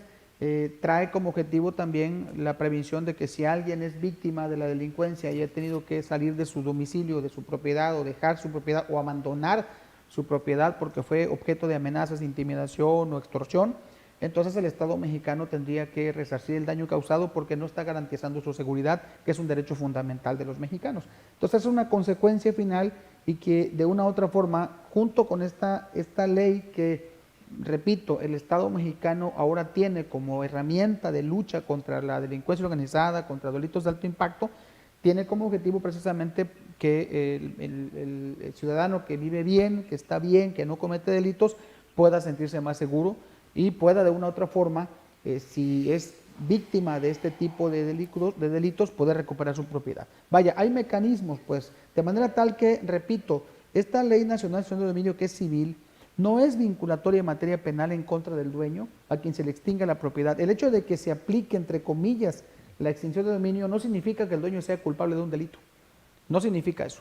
[SPEAKER 4] trae como objetivo también la prevención de que si alguien es víctima de la delincuencia y ha tenido que salir de su domicilio, de su propiedad, o dejar su propiedad, o abandonar su propiedad porque fue objeto de amenazas, intimidación o extorsión, entonces el Estado mexicano tendría que resarcir el daño causado porque no está garantizando su seguridad, que es un derecho fundamental de los mexicanos. Entonces es una consecuencia final, y que de una u otra forma, junto con esta ley que, repito, el Estado mexicano ahora tiene como herramienta de lucha contra la delincuencia organizada, contra delitos de alto impacto, tiene como objetivo precisamente que el ciudadano que vive bien, que está bien, que no comete delitos, pueda sentirse más seguro y pueda de una u otra forma, si es víctima de este tipo de delitos, poder recuperar su propiedad. Vaya, hay mecanismos, pues, de manera tal que, repito, esta Ley Nacional de Extinción de Dominio, que es civil, no es vinculatoria en materia penal en contra del dueño a quien se le extinga la propiedad. El hecho de que se aplique, entre comillas, la extinción de dominio no significa que el dueño sea culpable de un delito. No significa eso.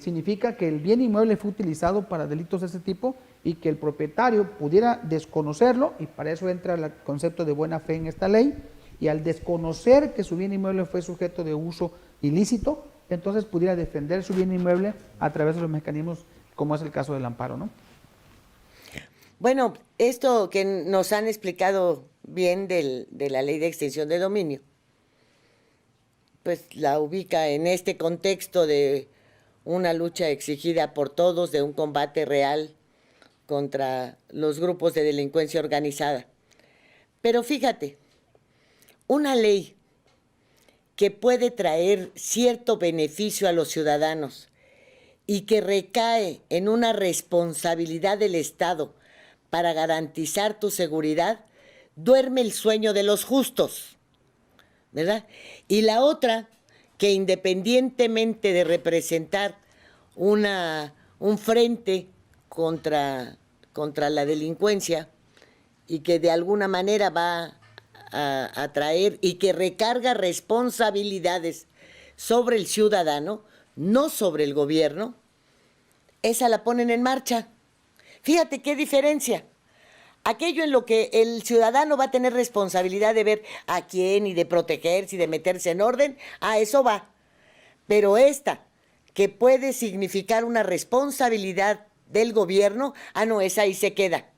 [SPEAKER 4] Significa que el bien inmueble fue utilizado para delitos de ese tipo y que el propietario pudiera desconocerlo, y para eso entra el concepto de buena fe en esta ley, y al desconocer que su bien inmueble fue sujeto de uso ilícito, entonces pudiera defender su bien inmueble a través de los mecanismos como es el caso del amparo, ¿no?
[SPEAKER 3] Bueno, esto que nos han explicado bien de la ley de extinción de dominio, pues la ubica en este contexto de una lucha exigida por todos, de un combate real contra los grupos de delincuencia organizada. Pero fíjate, una ley que puede traer cierto beneficio a los ciudadanos y que recae en una responsabilidad del Estado para garantizar tu seguridad, duerme el sueño de los justos, ¿verdad? Y la otra, que independientemente de representar un frente contra la delincuencia y que de alguna manera va a traer y que recarga responsabilidades sobre el ciudadano, no sobre el gobierno, esa la ponen en marcha. Fíjate qué diferencia. Aquello en lo que el ciudadano va a tener responsabilidad de ver a quién y de protegerse y de meterse en orden, a eso va. Pero esta, que puede significar una responsabilidad del gobierno, no, esa ahí se queda.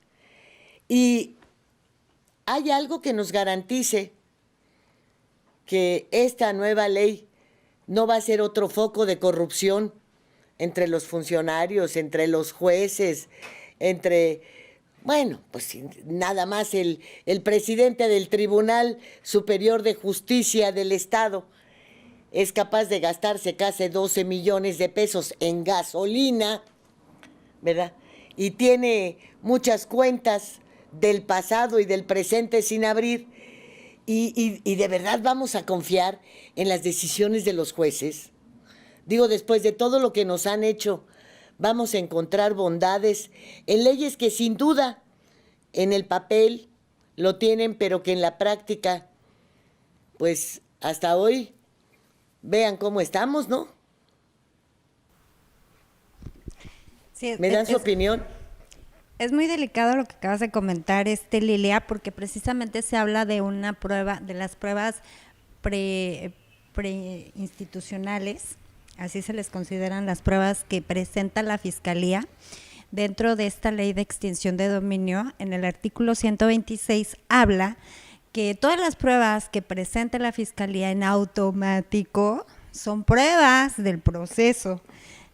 [SPEAKER 3] Y hay algo que nos garantice que esta nueva ley no va a ser otro foco de corrupción entre los funcionarios, entre los jueces, bueno, pues nada más el presidente del Tribunal Superior de Justicia del Estado es capaz de gastarse casi 12 millones de pesos en gasolina, ¿verdad? Y tiene muchas cuentas del pasado y del presente sin abrir. Y de verdad vamos a confiar en las decisiones de los jueces. Digo, después de todo lo que nos han hecho, vamos a encontrar bondades en leyes que sin duda en el papel lo tienen, pero que en la práctica, pues hasta hoy, vean cómo estamos, ¿no?
[SPEAKER 6] Sí,
[SPEAKER 3] ¿Me dan su opinión?
[SPEAKER 6] Es muy delicado lo que acabas de comentar, Lilia, porque precisamente se habla de una prueba, de las pruebas preinstitucionales, así se les consideran las pruebas que presenta la Fiscalía dentro de esta ley de extinción de dominio. En el artículo 126 habla que todas las pruebas que presenta la Fiscalía en automático son pruebas del proceso.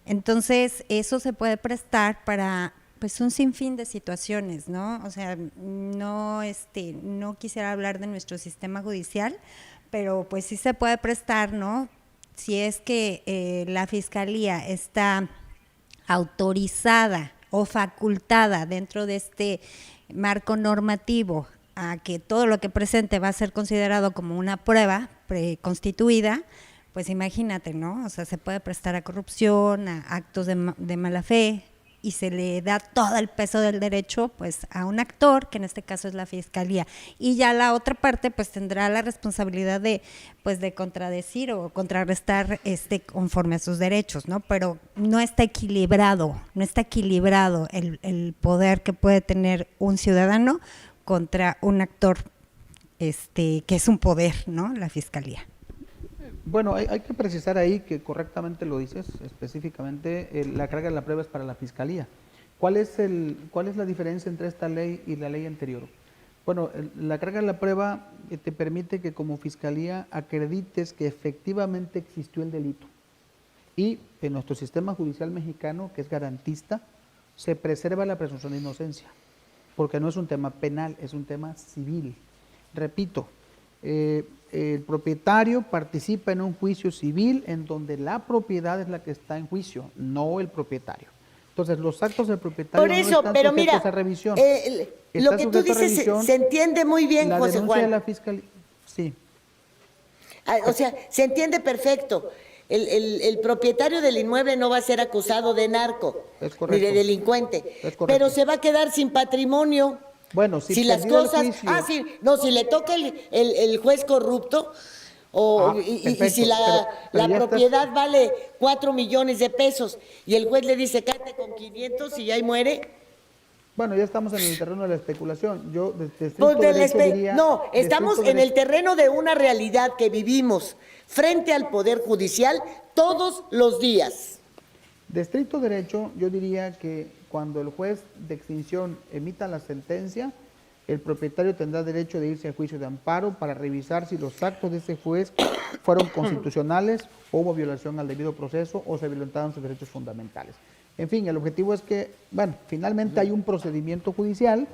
[SPEAKER 6] Entonces, eso se puede prestar para pues un sinfín de situaciones, ¿no? O sea, no quisiera hablar de nuestro sistema judicial, pero pues sí se puede prestar, ¿no? Si es que la Fiscalía está autorizada o facultada dentro de este marco normativo a que todo lo que presente va a ser considerado como una prueba preconstituida, pues imagínate, ¿no? O sea, se puede prestar a corrupción, a actos de mala fe, y se le da todo el peso del derecho pues a un actor, que en este caso es la Fiscalía, y ya la otra parte pues tendrá la responsabilidad de contradecir o contrarrestar conforme a sus derechos, ¿no? Pero no está equilibrado el poder que puede tener un ciudadano contra un actor que es un poder, ¿no? La Fiscalía.
[SPEAKER 4] Bueno, hay que precisar ahí que correctamente lo dices, específicamente la carga de la prueba es para la Fiscalía. ¿Cuál es la diferencia entre esta ley y la ley anterior? Bueno, la carga de la prueba te permite que como Fiscalía acredites que efectivamente existió el delito. Y en nuestro sistema judicial mexicano, que es garantista, se preserva la presunción de inocencia, porque no es un tema penal, es un tema civil. Repito, el propietario participa en un juicio civil en donde la propiedad es la que está en juicio, no el propietario. Entonces, los actos del propietario
[SPEAKER 3] Por eso,
[SPEAKER 4] no están
[SPEAKER 3] pero
[SPEAKER 4] sujetos
[SPEAKER 3] mira,
[SPEAKER 4] a revisión.
[SPEAKER 3] lo que tú dices se entiende muy bien,
[SPEAKER 4] la
[SPEAKER 3] José
[SPEAKER 4] denuncia
[SPEAKER 3] Juan.
[SPEAKER 4] de la Fiscalía, sí.
[SPEAKER 3] O sea, se entiende perfecto. El propietario del inmueble no va a ser acusado de narco, ni de delincuente, pero se va a quedar sin patrimonio.
[SPEAKER 4] Bueno,
[SPEAKER 3] si las cosas, si le toca el juez corrupto, y si la propiedad vale 4 millones de pesos y el juez le dice cállate con 500 y ahí muere.
[SPEAKER 4] Bueno, ya estamos en el terreno de la especulación. Yo
[SPEAKER 3] estamos en el terreno de una realidad que vivimos frente al Poder Judicial todos los días.
[SPEAKER 4] De estricto derecho, yo diría que cuando el juez de extinción emita la sentencia, el propietario tendrá derecho de irse a juicio de amparo para revisar si los actos de ese juez fueron constitucionales, o hubo violación al debido proceso o se violentaron sus derechos fundamentales. En fin, el objetivo es que, bueno, finalmente hay un procedimiento judicial,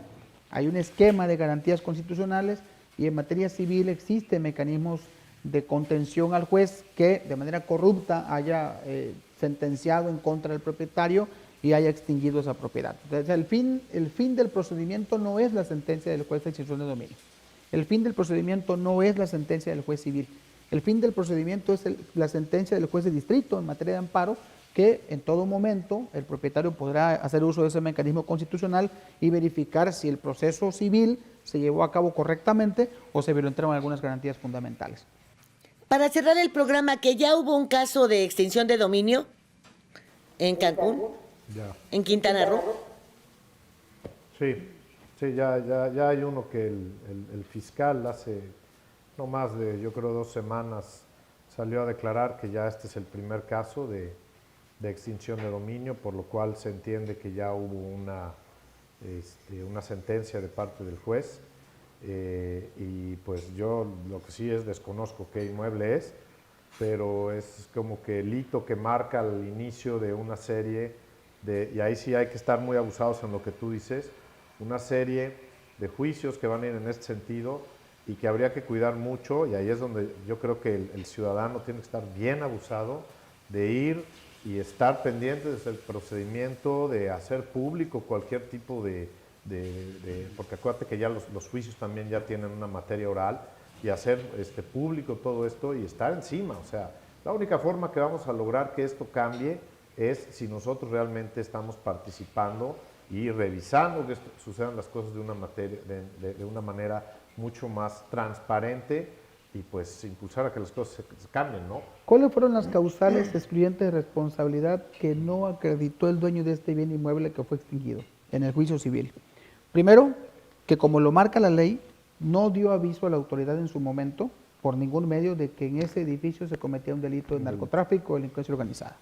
[SPEAKER 4] hay un esquema de garantías constitucionales y en materia civil existen mecanismos de contención al juez que de manera corrupta haya sentenciado en contra del propietario y haya extinguido esa propiedad. Entonces, el fin del procedimiento no es la sentencia del juez de extinción de dominio. El fin del procedimiento no es la sentencia del juez civil. El fin del procedimiento es la sentencia del juez de distrito en materia de amparo, que en todo momento el propietario podrá hacer uso de ese mecanismo constitucional y verificar si el proceso civil se llevó a cabo correctamente o se violentaron algunas garantías fundamentales.
[SPEAKER 3] Para cerrar el programa, que ya hubo un caso de extinción de dominio en Cancún, en Quintana Roo.
[SPEAKER 5] Sí, ya hay uno que el fiscal hace no más de, yo creo, 2 semanas salió a declarar que ya este es el primer caso de extinción de dominio, por lo cual se entiende que ya hubo una sentencia de parte del juez. Y pues yo lo que sí desconozco qué inmueble es, pero es como que el hito que marca el inicio de una serie y ahí sí hay que estar muy abusados en lo que tú dices, una serie de juicios que van a ir en este sentido y que habría que cuidar mucho, y ahí es donde yo creo que el ciudadano tiene que estar bien abusado de ir y estar pendiente del procedimiento, de hacer público cualquier tipo porque acuérdate que ya los juicios también ya tienen una materia oral, y hacer público todo esto y estar encima. O sea, la única forma que vamos a lograr que esto cambie es si nosotros realmente estamos participando y revisando que sucedan las cosas de una manera mucho más transparente y pues impulsar a que las cosas se cambien, ¿no?
[SPEAKER 4] ¿Cuáles fueron las causales excluyentes de responsabilidad que no acreditó el dueño de este bien inmueble que fue extinguido en el juicio civil? Primero, que como lo marca la ley, no dio aviso a la autoridad en su momento, por ningún medio, de que en ese edificio se cometía un delito de narcotráfico o delincuencia organizada.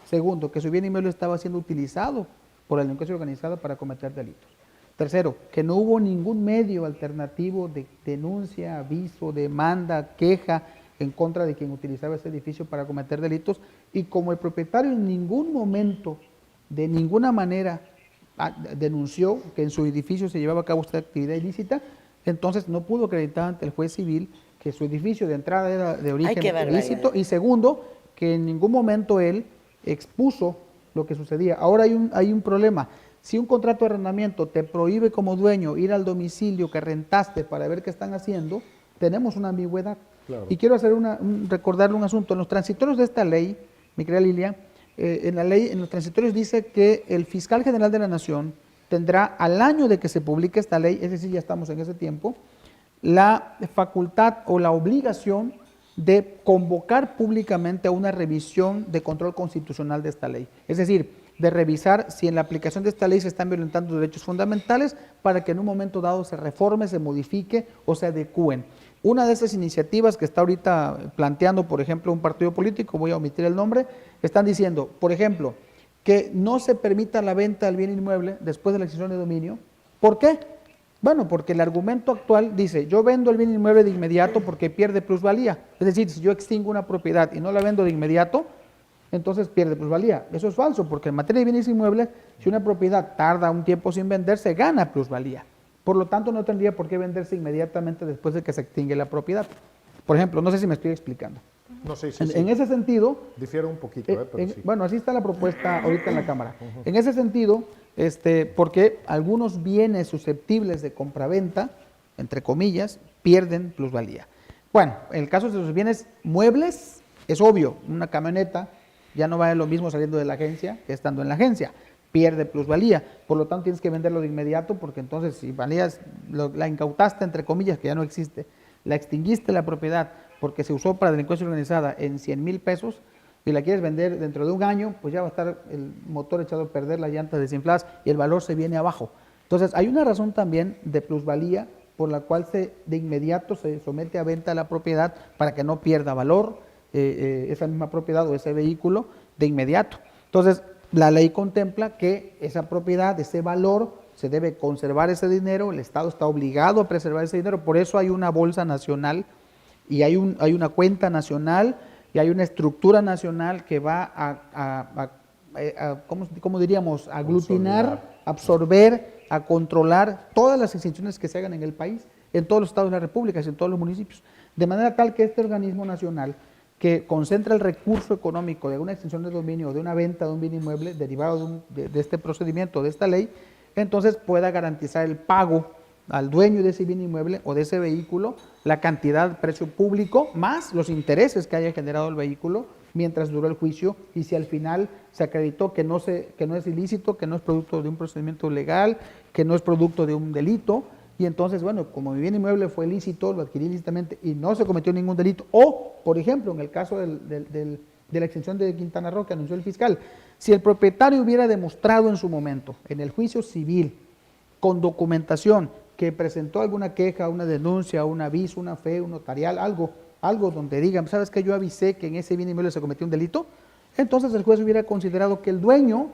[SPEAKER 4] Segundo, que su bien inmueble estaba siendo utilizado por la delincuencia organizada para cometer delitos. Tercero, que no hubo ningún medio alternativo de denuncia, aviso, demanda, queja en contra de quien utilizaba ese edificio para cometer delitos, y como el propietario en ningún momento, de ninguna manera, denunció que en su edificio se llevaba a cabo esta actividad ilícita, entonces no pudo acreditar ante el juez civil que su edificio de entrada era de origen ilícito, y segundo, que en ningún momento él expuso lo que sucedía. Ahora hay un problema. Si un contrato de arrendamiento te prohíbe como dueño ir al domicilio que rentaste para ver qué están haciendo, tenemos una ambigüedad. Claro. Y quiero hacer recordarle un asunto. En los transitorios de esta ley, mi querida Lilia, en los transitorios dice que el fiscal general de la Nación tendrá al año de que se publique esta ley, es decir, ya estamos en ese tiempo, la facultad o la obligación de convocar públicamente a una revisión de control constitucional de esta ley. Es decir, de revisar si en la aplicación de esta ley se están violentando derechos fundamentales para que en un momento dado se reforme, se modifique o se adecúen. Una de esas iniciativas que está ahorita planteando, por ejemplo, un partido político, voy a omitir el nombre, están diciendo, por ejemplo, que no se permita la venta del bien inmueble después de la extinción de dominio. ¿Por qué? Bueno, porque el argumento actual dice, yo vendo el bien inmueble de inmediato porque pierde plusvalía. Es decir, si yo extingo una propiedad y no la vendo de inmediato, entonces pierde plusvalía. Eso es falso, porque en materia de bienes inmuebles, si una propiedad tarda un tiempo sin venderse, gana plusvalía. Por lo tanto, no tendría por qué venderse inmediatamente después de que se extingue la propiedad. Por ejemplo, no sé si me estoy explicando.
[SPEAKER 5] No sé,
[SPEAKER 4] en ese sentido...
[SPEAKER 5] Difiere un poquito, pero sí.
[SPEAKER 4] Bueno, así está la propuesta ahorita en la Cámara. En ese sentido, porque algunos bienes susceptibles de compraventa, entre comillas, pierden plusvalía. Bueno, en el caso de los bienes muebles, es obvio, una camioneta ya no vale lo mismo saliendo de la agencia que estando en la agencia, pierde plusvalía, por lo tanto tienes que venderlo de inmediato, porque entonces si la incautaste, entre comillas, que ya no existe, la extinguiste la propiedad porque se usó para delincuencia organizada en 100,000 pesos y la quieres vender dentro de un año, pues ya va a estar el motor echado a perder, las llantas desinfladas y el valor se viene abajo. Entonces hay una razón también de plusvalía por la cual de inmediato se somete a venta la propiedad para que no pierda valor esa misma propiedad o ese vehículo de inmediato. Entonces la ley contempla que esa propiedad, ese valor, se debe conservar ese dinero, el Estado está obligado a preservar ese dinero, por eso hay una bolsa nacional y hay una cuenta nacional y hay una estructura nacional que va ¿cómo diríamos? Aglutinar, absorber, a controlar todas las extinciones que se hagan en el país, en todos los estados de la República y en todos los municipios. De manera tal que este organismo nacional, que concentra el recurso económico de una extinción de dominio o de una venta de un bien inmueble derivado de este procedimiento, de esta ley, entonces pueda garantizar el pago al dueño de ese bien inmueble o de ese vehículo, la cantidad, precio público, más los intereses que haya generado el vehículo mientras duró el juicio, y si al final se acreditó que no es ilícito, que no es producto de un procedimiento legal, que no es producto de un delito, y entonces, bueno, como mi bien inmueble fue lícito, lo adquirí lícitamente y no se cometió ningún delito, o, por ejemplo, en el caso de la extensión de Quintana Roo que anunció el fiscal, si el propietario hubiera demostrado en su momento, en el juicio civil, con documentación, que presentó alguna queja, una denuncia, un aviso, una fe, un notarial, algo donde digan, ¿sabes qué? Yo avisé que en ese bien inmueble se cometió un delito, entonces el juez hubiera considerado que el dueño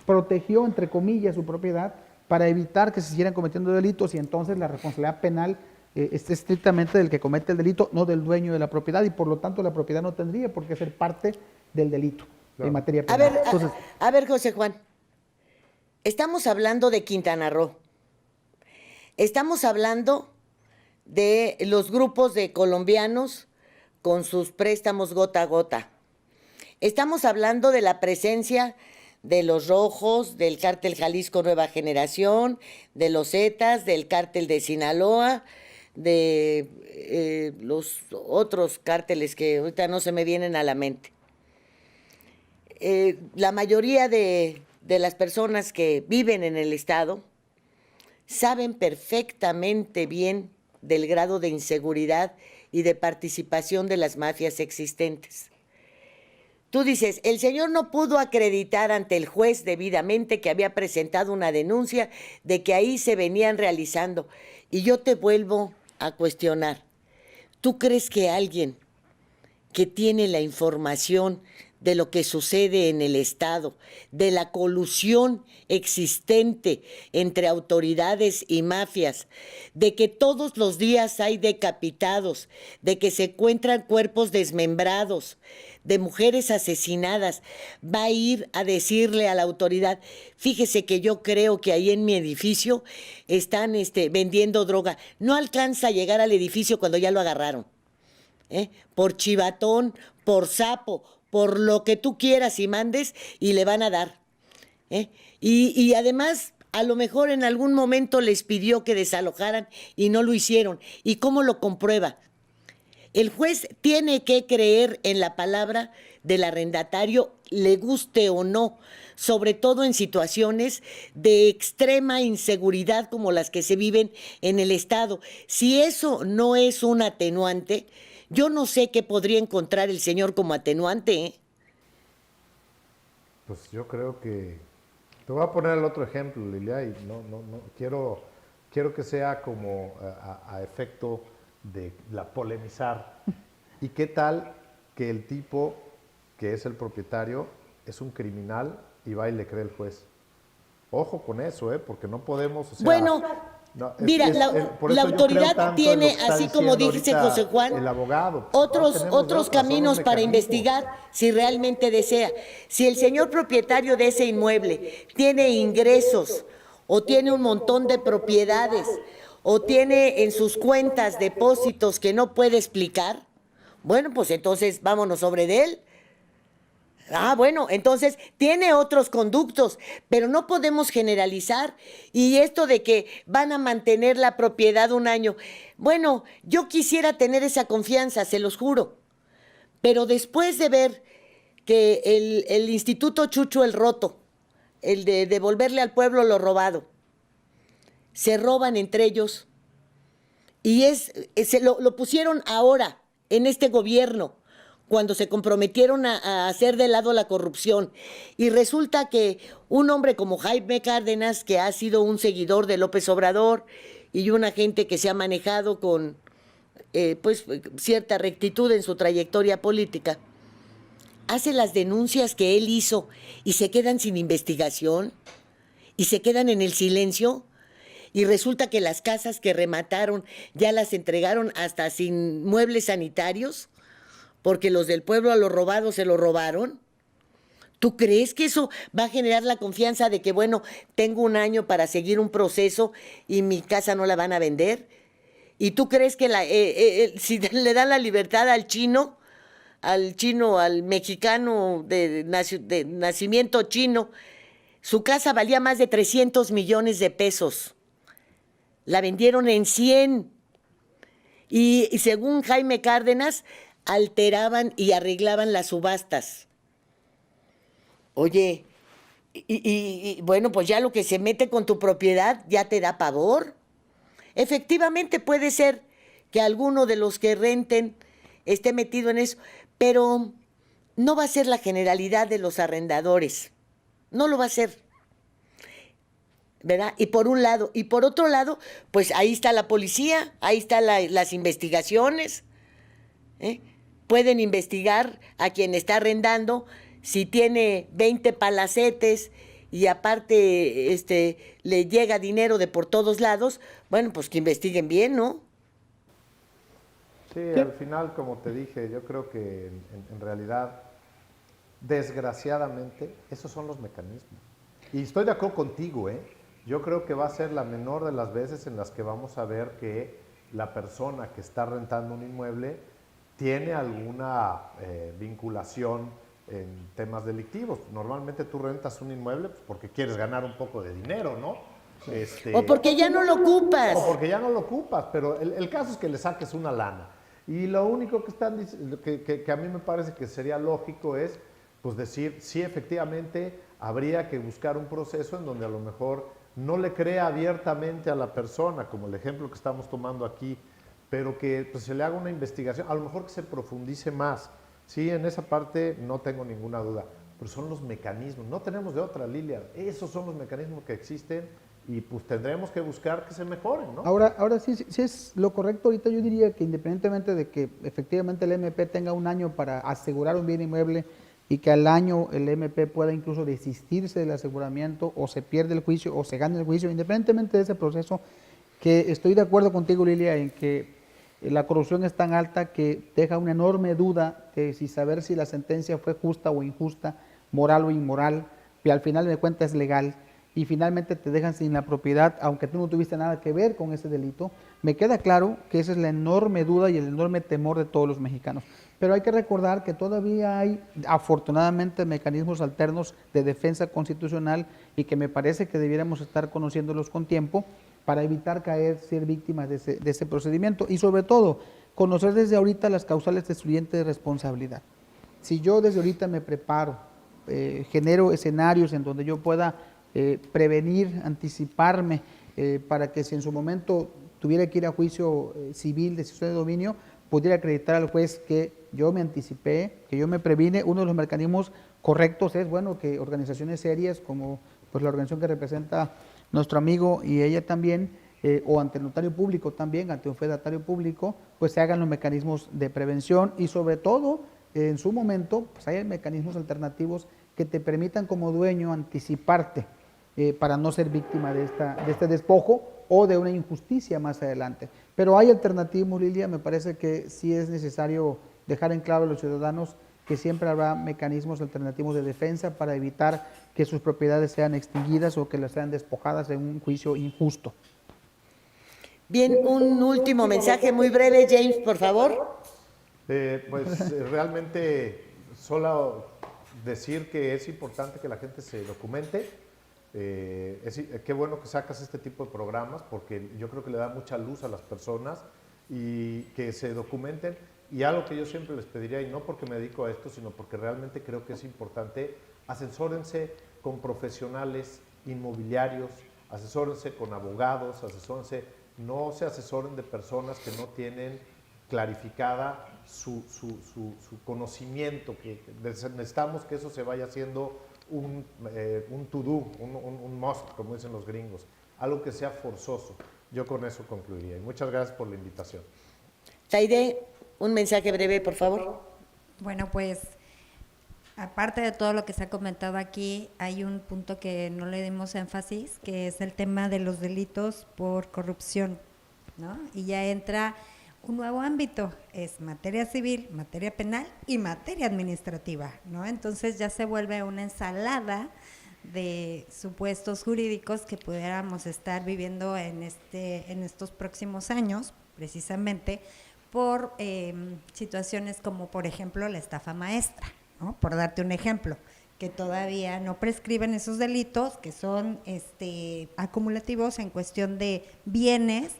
[SPEAKER 4] protegió, entre comillas, su propiedad para evitar que se siguieran cometiendo delitos, y entonces la responsabilidad penal es estrictamente del que comete el delito, no del dueño de la propiedad, y por lo tanto la propiedad no tendría por qué ser parte del delito en materia penal.
[SPEAKER 3] A ver, José Juan, estamos hablando de Quintana Roo. Estamos hablando de los grupos de colombianos con sus préstamos gota a gota. Estamos hablando de la presencia de los Rojos, del cártel Jalisco Nueva Generación, de los Zetas, del cártel de Sinaloa, de los otros cárteles que ahorita no se me vienen a la mente. La mayoría de las personas que viven en el estado saben perfectamente bien del grado de inseguridad y de participación de las mafias existentes. Tú dices, el señor no pudo acreditar ante el juez debidamente que había presentado una denuncia de que ahí se venían realizando. Y yo te vuelvo a cuestionar. ¿Tú crees que alguien que tiene la información de lo que sucede en el Estado, de la colusión existente entre autoridades y mafias, de que todos los días hay decapitados, de que se encuentran cuerpos desmembrados, de mujeres asesinadas, va a ir a decirle a la autoridad, fíjese que yo creo que ahí en mi edificio están vendiendo droga? No alcanza a llegar al edificio cuando ya lo agarraron, por chivatón, por sapo, por lo que tú quieras y mandes, y le van a dar. Y además, a lo mejor en algún momento les pidió que desalojaran y no lo hicieron. ¿Y cómo lo comprueba? El juez tiene que creer en la palabra del arrendatario, le guste o no, sobre todo en situaciones de extrema inseguridad como las que se viven en el Estado. Si eso no es un atenuante, yo no sé qué podría encontrar el señor como atenuante.
[SPEAKER 5] Pues yo creo que... Te voy a poner el otro ejemplo, Lilia, y no quiero que sea como a efecto de la polemizar. ¿Y qué tal que el tipo que es el propietario es un criminal y va y le cree el juez? Ojo con eso, porque no podemos... O sea,
[SPEAKER 3] bueno, mira, la autoridad tiene, así como dice José Juan,
[SPEAKER 5] el abogado,
[SPEAKER 3] otros caminos para investigar si realmente desea. Si el señor propietario de ese inmueble tiene ingresos o tiene un montón de propiedades o tiene en sus cuentas depósitos que no puede explicar, bueno, pues entonces vámonos sobre de él. Bueno, entonces tiene otros conductos, pero no podemos generalizar. Y esto de que van a mantener la propiedad un año, bueno, yo quisiera tener esa confianza, se los juro. Pero después de ver que el Instituto Chucho el Roto, el de devolverle al pueblo lo robado, se roban entre ellos, y lo pusieron ahora en este gobierno, cuando se comprometieron a hacer de lado la corrupción. Y resulta que un hombre como Jaime Cárdenas, que ha sido un seguidor de López Obrador y una gente que se ha manejado con cierta rectitud en su trayectoria política, hace las denuncias que él hizo y se quedan sin investigación y se quedan en el silencio. Y resulta que las casas que remataron ya las entregaron hasta sin muebles sanitarios, porque los del pueblo a lo robado se lo robaron. ¿Tú crees que eso va a generar la confianza de que, bueno, tengo un año para seguir un proceso y mi casa no la van a vender? ¿Y tú crees que si le dan la libertad al chino, al mexicano de nacimiento chino, su casa valía más de 300 millones de pesos? La vendieron en 100. Y según Jaime Cárdenas, alteraban y arreglaban las subastas. Oye, y bueno, pues ya lo que se mete con tu propiedad ya te da pavor. Efectivamente puede ser que alguno de los que renten esté metido en eso, pero no va a ser la generalidad de los arrendadores. No lo va a ser, ¿verdad? Y por un lado. Y por otro lado, pues ahí está la policía, ahí están las investigaciones. Pueden investigar a quien está arrendando, si tiene 20 palacetes y aparte le llega dinero de por todos lados, bueno, pues que investiguen bien, ¿no?
[SPEAKER 5] Sí, al final, como te dije, yo creo que en realidad, desgraciadamente, esos son los mecanismos. Y estoy de acuerdo contigo, ¿eh? Yo creo que va a ser la menor de las veces en las que vamos a ver que la persona que está rentando un inmueble tiene alguna vinculación en temas delictivos. Normalmente tú rentas un inmueble pues, porque quieres ganar un poco de dinero, ¿no?
[SPEAKER 3] O porque ya no lo ocupas.
[SPEAKER 5] O porque ya no lo ocupas, pero el caso es que le saques una lana. Y lo único que están que a mí me parece que sería lógico es pues decir, sí, efectivamente, habría que buscar un proceso en donde a lo mejor no le crea abiertamente a la persona, como el ejemplo que estamos tomando aquí, pero que pues, se le haga una investigación, a lo mejor que se profundice más. Sí, en esa parte no tengo ninguna duda, pero son los mecanismos, no tenemos de otra, Lilia, esos son los mecanismos que existen y pues tendremos que buscar que se mejoren, ¿no?
[SPEAKER 4] Ahora sí es lo correcto. Ahorita yo diría que independientemente de que efectivamente el MP tenga un año para asegurar un bien inmueble y que al año el MP pueda incluso desistirse del aseguramiento o se pierde el juicio o se gane el juicio, independientemente de ese proceso, que estoy de acuerdo contigo, Lilia, en que la corrupción es tan alta que deja una enorme duda de saber si la sentencia fue justa o injusta, moral o inmoral, y al final de cuentas es legal, y finalmente te dejan sin la propiedad, aunque tú no tuviste nada que ver con ese delito. Me queda claro que esa es la enorme duda y el enorme temor de todos los mexicanos. Pero hay que recordar que todavía hay, afortunadamente, mecanismos alternos de defensa constitucional y que me parece que debiéramos estar conociéndolos con tiempo para evitar ser víctimas de ese procedimiento y sobre todo conocer desde ahorita las causales excluyentes de responsabilidad. Si yo desde ahorita me preparo, genero escenarios en donde yo pueda prevenir, anticiparme, para que si en su momento tuviera que ir a juicio civil de decisión de dominio, pudiera acreditar al juez que yo me anticipé, que yo me previne. Uno de los mecanismos correctos es, bueno, que organizaciones serias como pues, la organización que representa nuestro amigo y ella también, o ante el notario público también, ante un fedatario público, pues se hagan los mecanismos de prevención y sobre todo, en su momento, pues hay mecanismos alternativos que te permitan como dueño anticiparte para no ser víctima de este despojo o de una injusticia más adelante. Pero hay alternativas, Lilia, me parece que sí es necesario dejar en claro a los ciudadanos que siempre habrá mecanismos alternativos de defensa para evitar que sus propiedades sean extinguidas o que las sean despojadas en un juicio injusto.
[SPEAKER 3] Bien, un último mensaje muy breve, James, por favor.
[SPEAKER 5] Realmente solo decir que es importante que la gente se documente. Qué bueno que sacas este tipo de programas porque yo creo que le da mucha luz a las personas y que se documenten. Y algo que yo siempre les pediría, y no porque me dedico a esto, sino porque realmente creo que es importante, asesórense con profesionales inmobiliarios, asesórense con abogados, no se asesoren de personas que no tienen clarificada su conocimiento, que necesitamos que eso se vaya haciendo un to-do, un must, como dicen los gringos, algo que sea forzoso. Yo con eso concluiría. Y muchas gracias por la invitación.
[SPEAKER 3] Taide, un mensaje breve, por favor.
[SPEAKER 6] Bueno, pues, aparte de todo lo que se ha comentado aquí, hay un punto que no le dimos énfasis, que es el tema de los delitos por corrupción, ¿no? Y ya entra un nuevo ámbito, es materia civil, materia penal y materia administrativa, ¿no? Entonces ya se vuelve una ensalada de supuestos jurídicos que pudiéramos estar viviendo en estos próximos años, precisamente por situaciones como, por ejemplo, la estafa maestra, ¿no? Por darte un ejemplo, que todavía no prescriben esos delitos, que son acumulativos en cuestión de bienes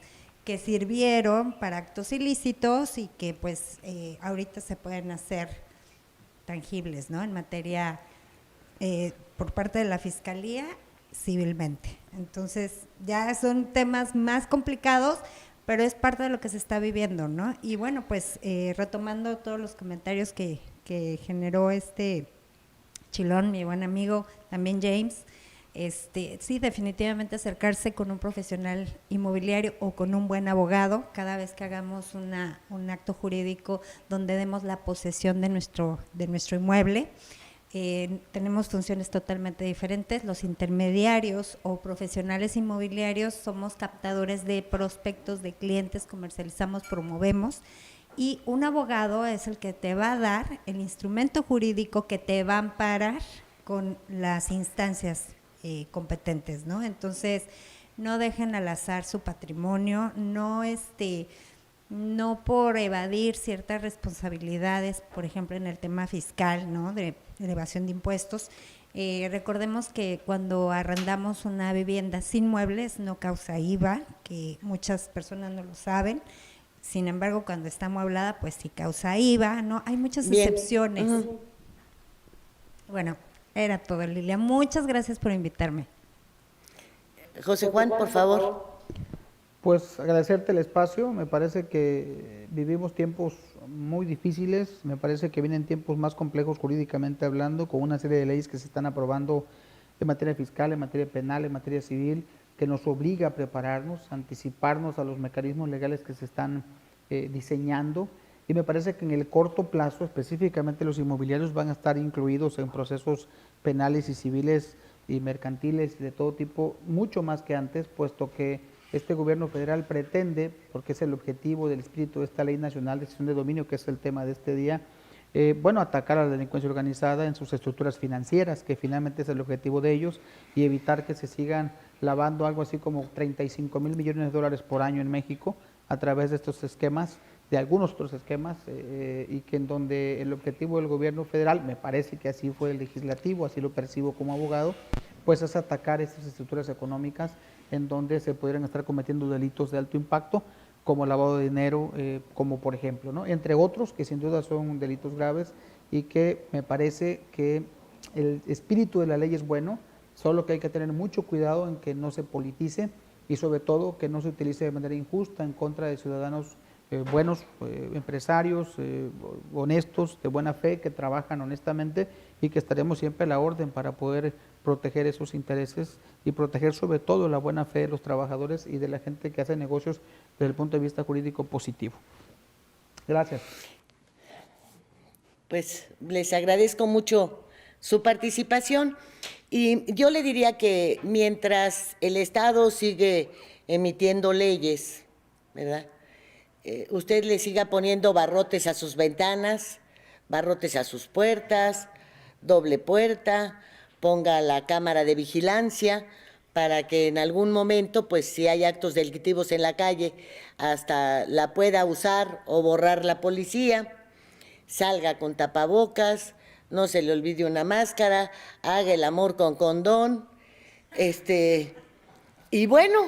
[SPEAKER 6] que sirvieron para actos ilícitos y que pues ahorita se pueden hacer tangibles, ¿no? En materia por parte de la Fiscalía civilmente. Entonces ya son temas más complicados, pero es parte de lo que se está viviendo, ¿no? Y bueno, pues retomando todos los comentarios que generó Chilón, mi buen amigo, también James, sí, definitivamente acercarse con un profesional inmobiliario o con un buen abogado cada vez que hagamos un acto jurídico donde demos la posesión de nuestro inmueble. Tenemos funciones totalmente diferentes. Los intermediarios o profesionales inmobiliarios somos captadores de prospectos de clientes, comercializamos, promovemos, y un abogado es el que te va a dar el instrumento jurídico que te va a amparar con las instancias competentes, ¿no? Entonces, no dejen al azar su patrimonio, no por evadir ciertas responsabilidades, por ejemplo, en el tema fiscal, ¿no? De evasión de impuestos. Recordemos que cuando arrendamos una vivienda sin muebles no causa IVA, que muchas personas no lo saben. Sin embargo, cuando está amueblada, pues sí causa IVA, ¿no? Hay muchas excepciones. Bueno, era todo, Lilia. Muchas gracias por invitarme.
[SPEAKER 3] José Juan, por favor.
[SPEAKER 4] Pues agradecerte el espacio. Me parece que vivimos tiempos muy difíciles, me parece que vienen tiempos más complejos jurídicamente hablando, con una serie de leyes que se están aprobando en materia fiscal, en materia penal, en materia civil, que nos obliga a prepararnos, a anticiparnos a los mecanismos legales que se están diseñando, y me parece que en el corto plazo, específicamente los inmobiliarios van a estar incluidos en procesos penales y civiles y mercantiles de todo tipo, mucho más que antes, puesto que este gobierno federal pretende, porque es el objetivo del espíritu de esta Ley Nacional de Extinción de Dominio, que es el tema de este día, atacar a la delincuencia organizada en sus estructuras financieras, que finalmente es el objetivo de ellos, y evitar que se sigan lavando algo así como 35,000 millones de dólares por año en México a través de estos esquemas, de algunos otros esquemas, y que en donde el objetivo del gobierno federal, me parece que así fue el legislativo, así lo percibo como abogado, pues es atacar estas estructuras económicas en donde se pudieran estar cometiendo delitos de alto impacto, como lavado de dinero, como por ejemplo, ¿no? Entre otros que sin duda son delitos graves, y que me parece que el espíritu de la ley es bueno, solo que hay que tener mucho cuidado en que no se politice y sobre todo que no se utilice de manera injusta en contra de ciudadanos buenos, empresarios honestos, de buena fe, que trabajan honestamente, y que estaremos siempre a la orden para poder proteger esos intereses y proteger sobre todo la buena fe de los trabajadores y de la gente que hace negocios desde el punto de vista jurídico positivo. Gracias.
[SPEAKER 3] Pues les agradezco mucho su participación, y yo le diría que mientras el Estado sigue emitiendo leyes, ¿verdad?, usted le siga poniendo barrotes a sus ventanas, barrotes a sus puertas, doble puerta, ponga la cámara de vigilancia para que en algún momento, pues si hay actos delictivos en la calle, hasta la pueda usar o borrar la policía, salga con tapabocas, no se le olvide una máscara, haga el amor con condón, y bueno,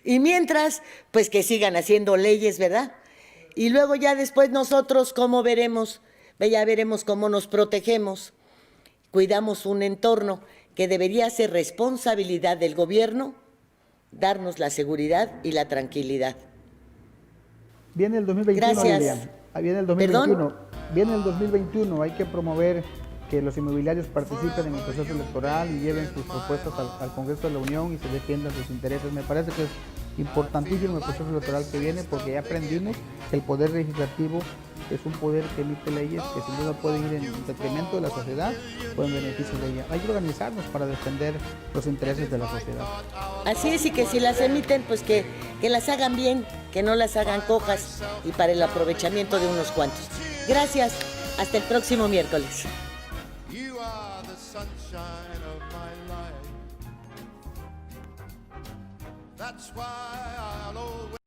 [SPEAKER 3] y mientras, pues que sigan haciendo leyes, ¿verdad? Y luego ya después nosotros, ¿cómo veremos? Ya veremos cómo nos protegemos, cuidamos un entorno que debería ser responsabilidad del gobierno, darnos la seguridad y la tranquilidad.
[SPEAKER 4] Viene el 2021,
[SPEAKER 3] Gracias.
[SPEAKER 4] Lilian. Viene el 2021.
[SPEAKER 3] ¿Perdón?
[SPEAKER 4] Viene el 2021, hay que promover que los inmobiliarios participen en el proceso electoral y lleven sus propuestas al Congreso de la Unión y se defiendan sus intereses. Me parece que es importantísimo el proceso electoral que viene, porque ya aprendimos que el poder legislativo es un poder que emite leyes que sin duda pueden ir en detrimento de la sociedad o en beneficio de ella. Hay que organizarnos para defender los intereses de la sociedad.
[SPEAKER 3] Así es, y que si las emiten, pues que las hagan bien, que no las hagan cojas y para el aprovechamiento de unos cuantos. Gracias, hasta el próximo miércoles.
[SPEAKER 2] You are the sunshine of my life. That's why I'll always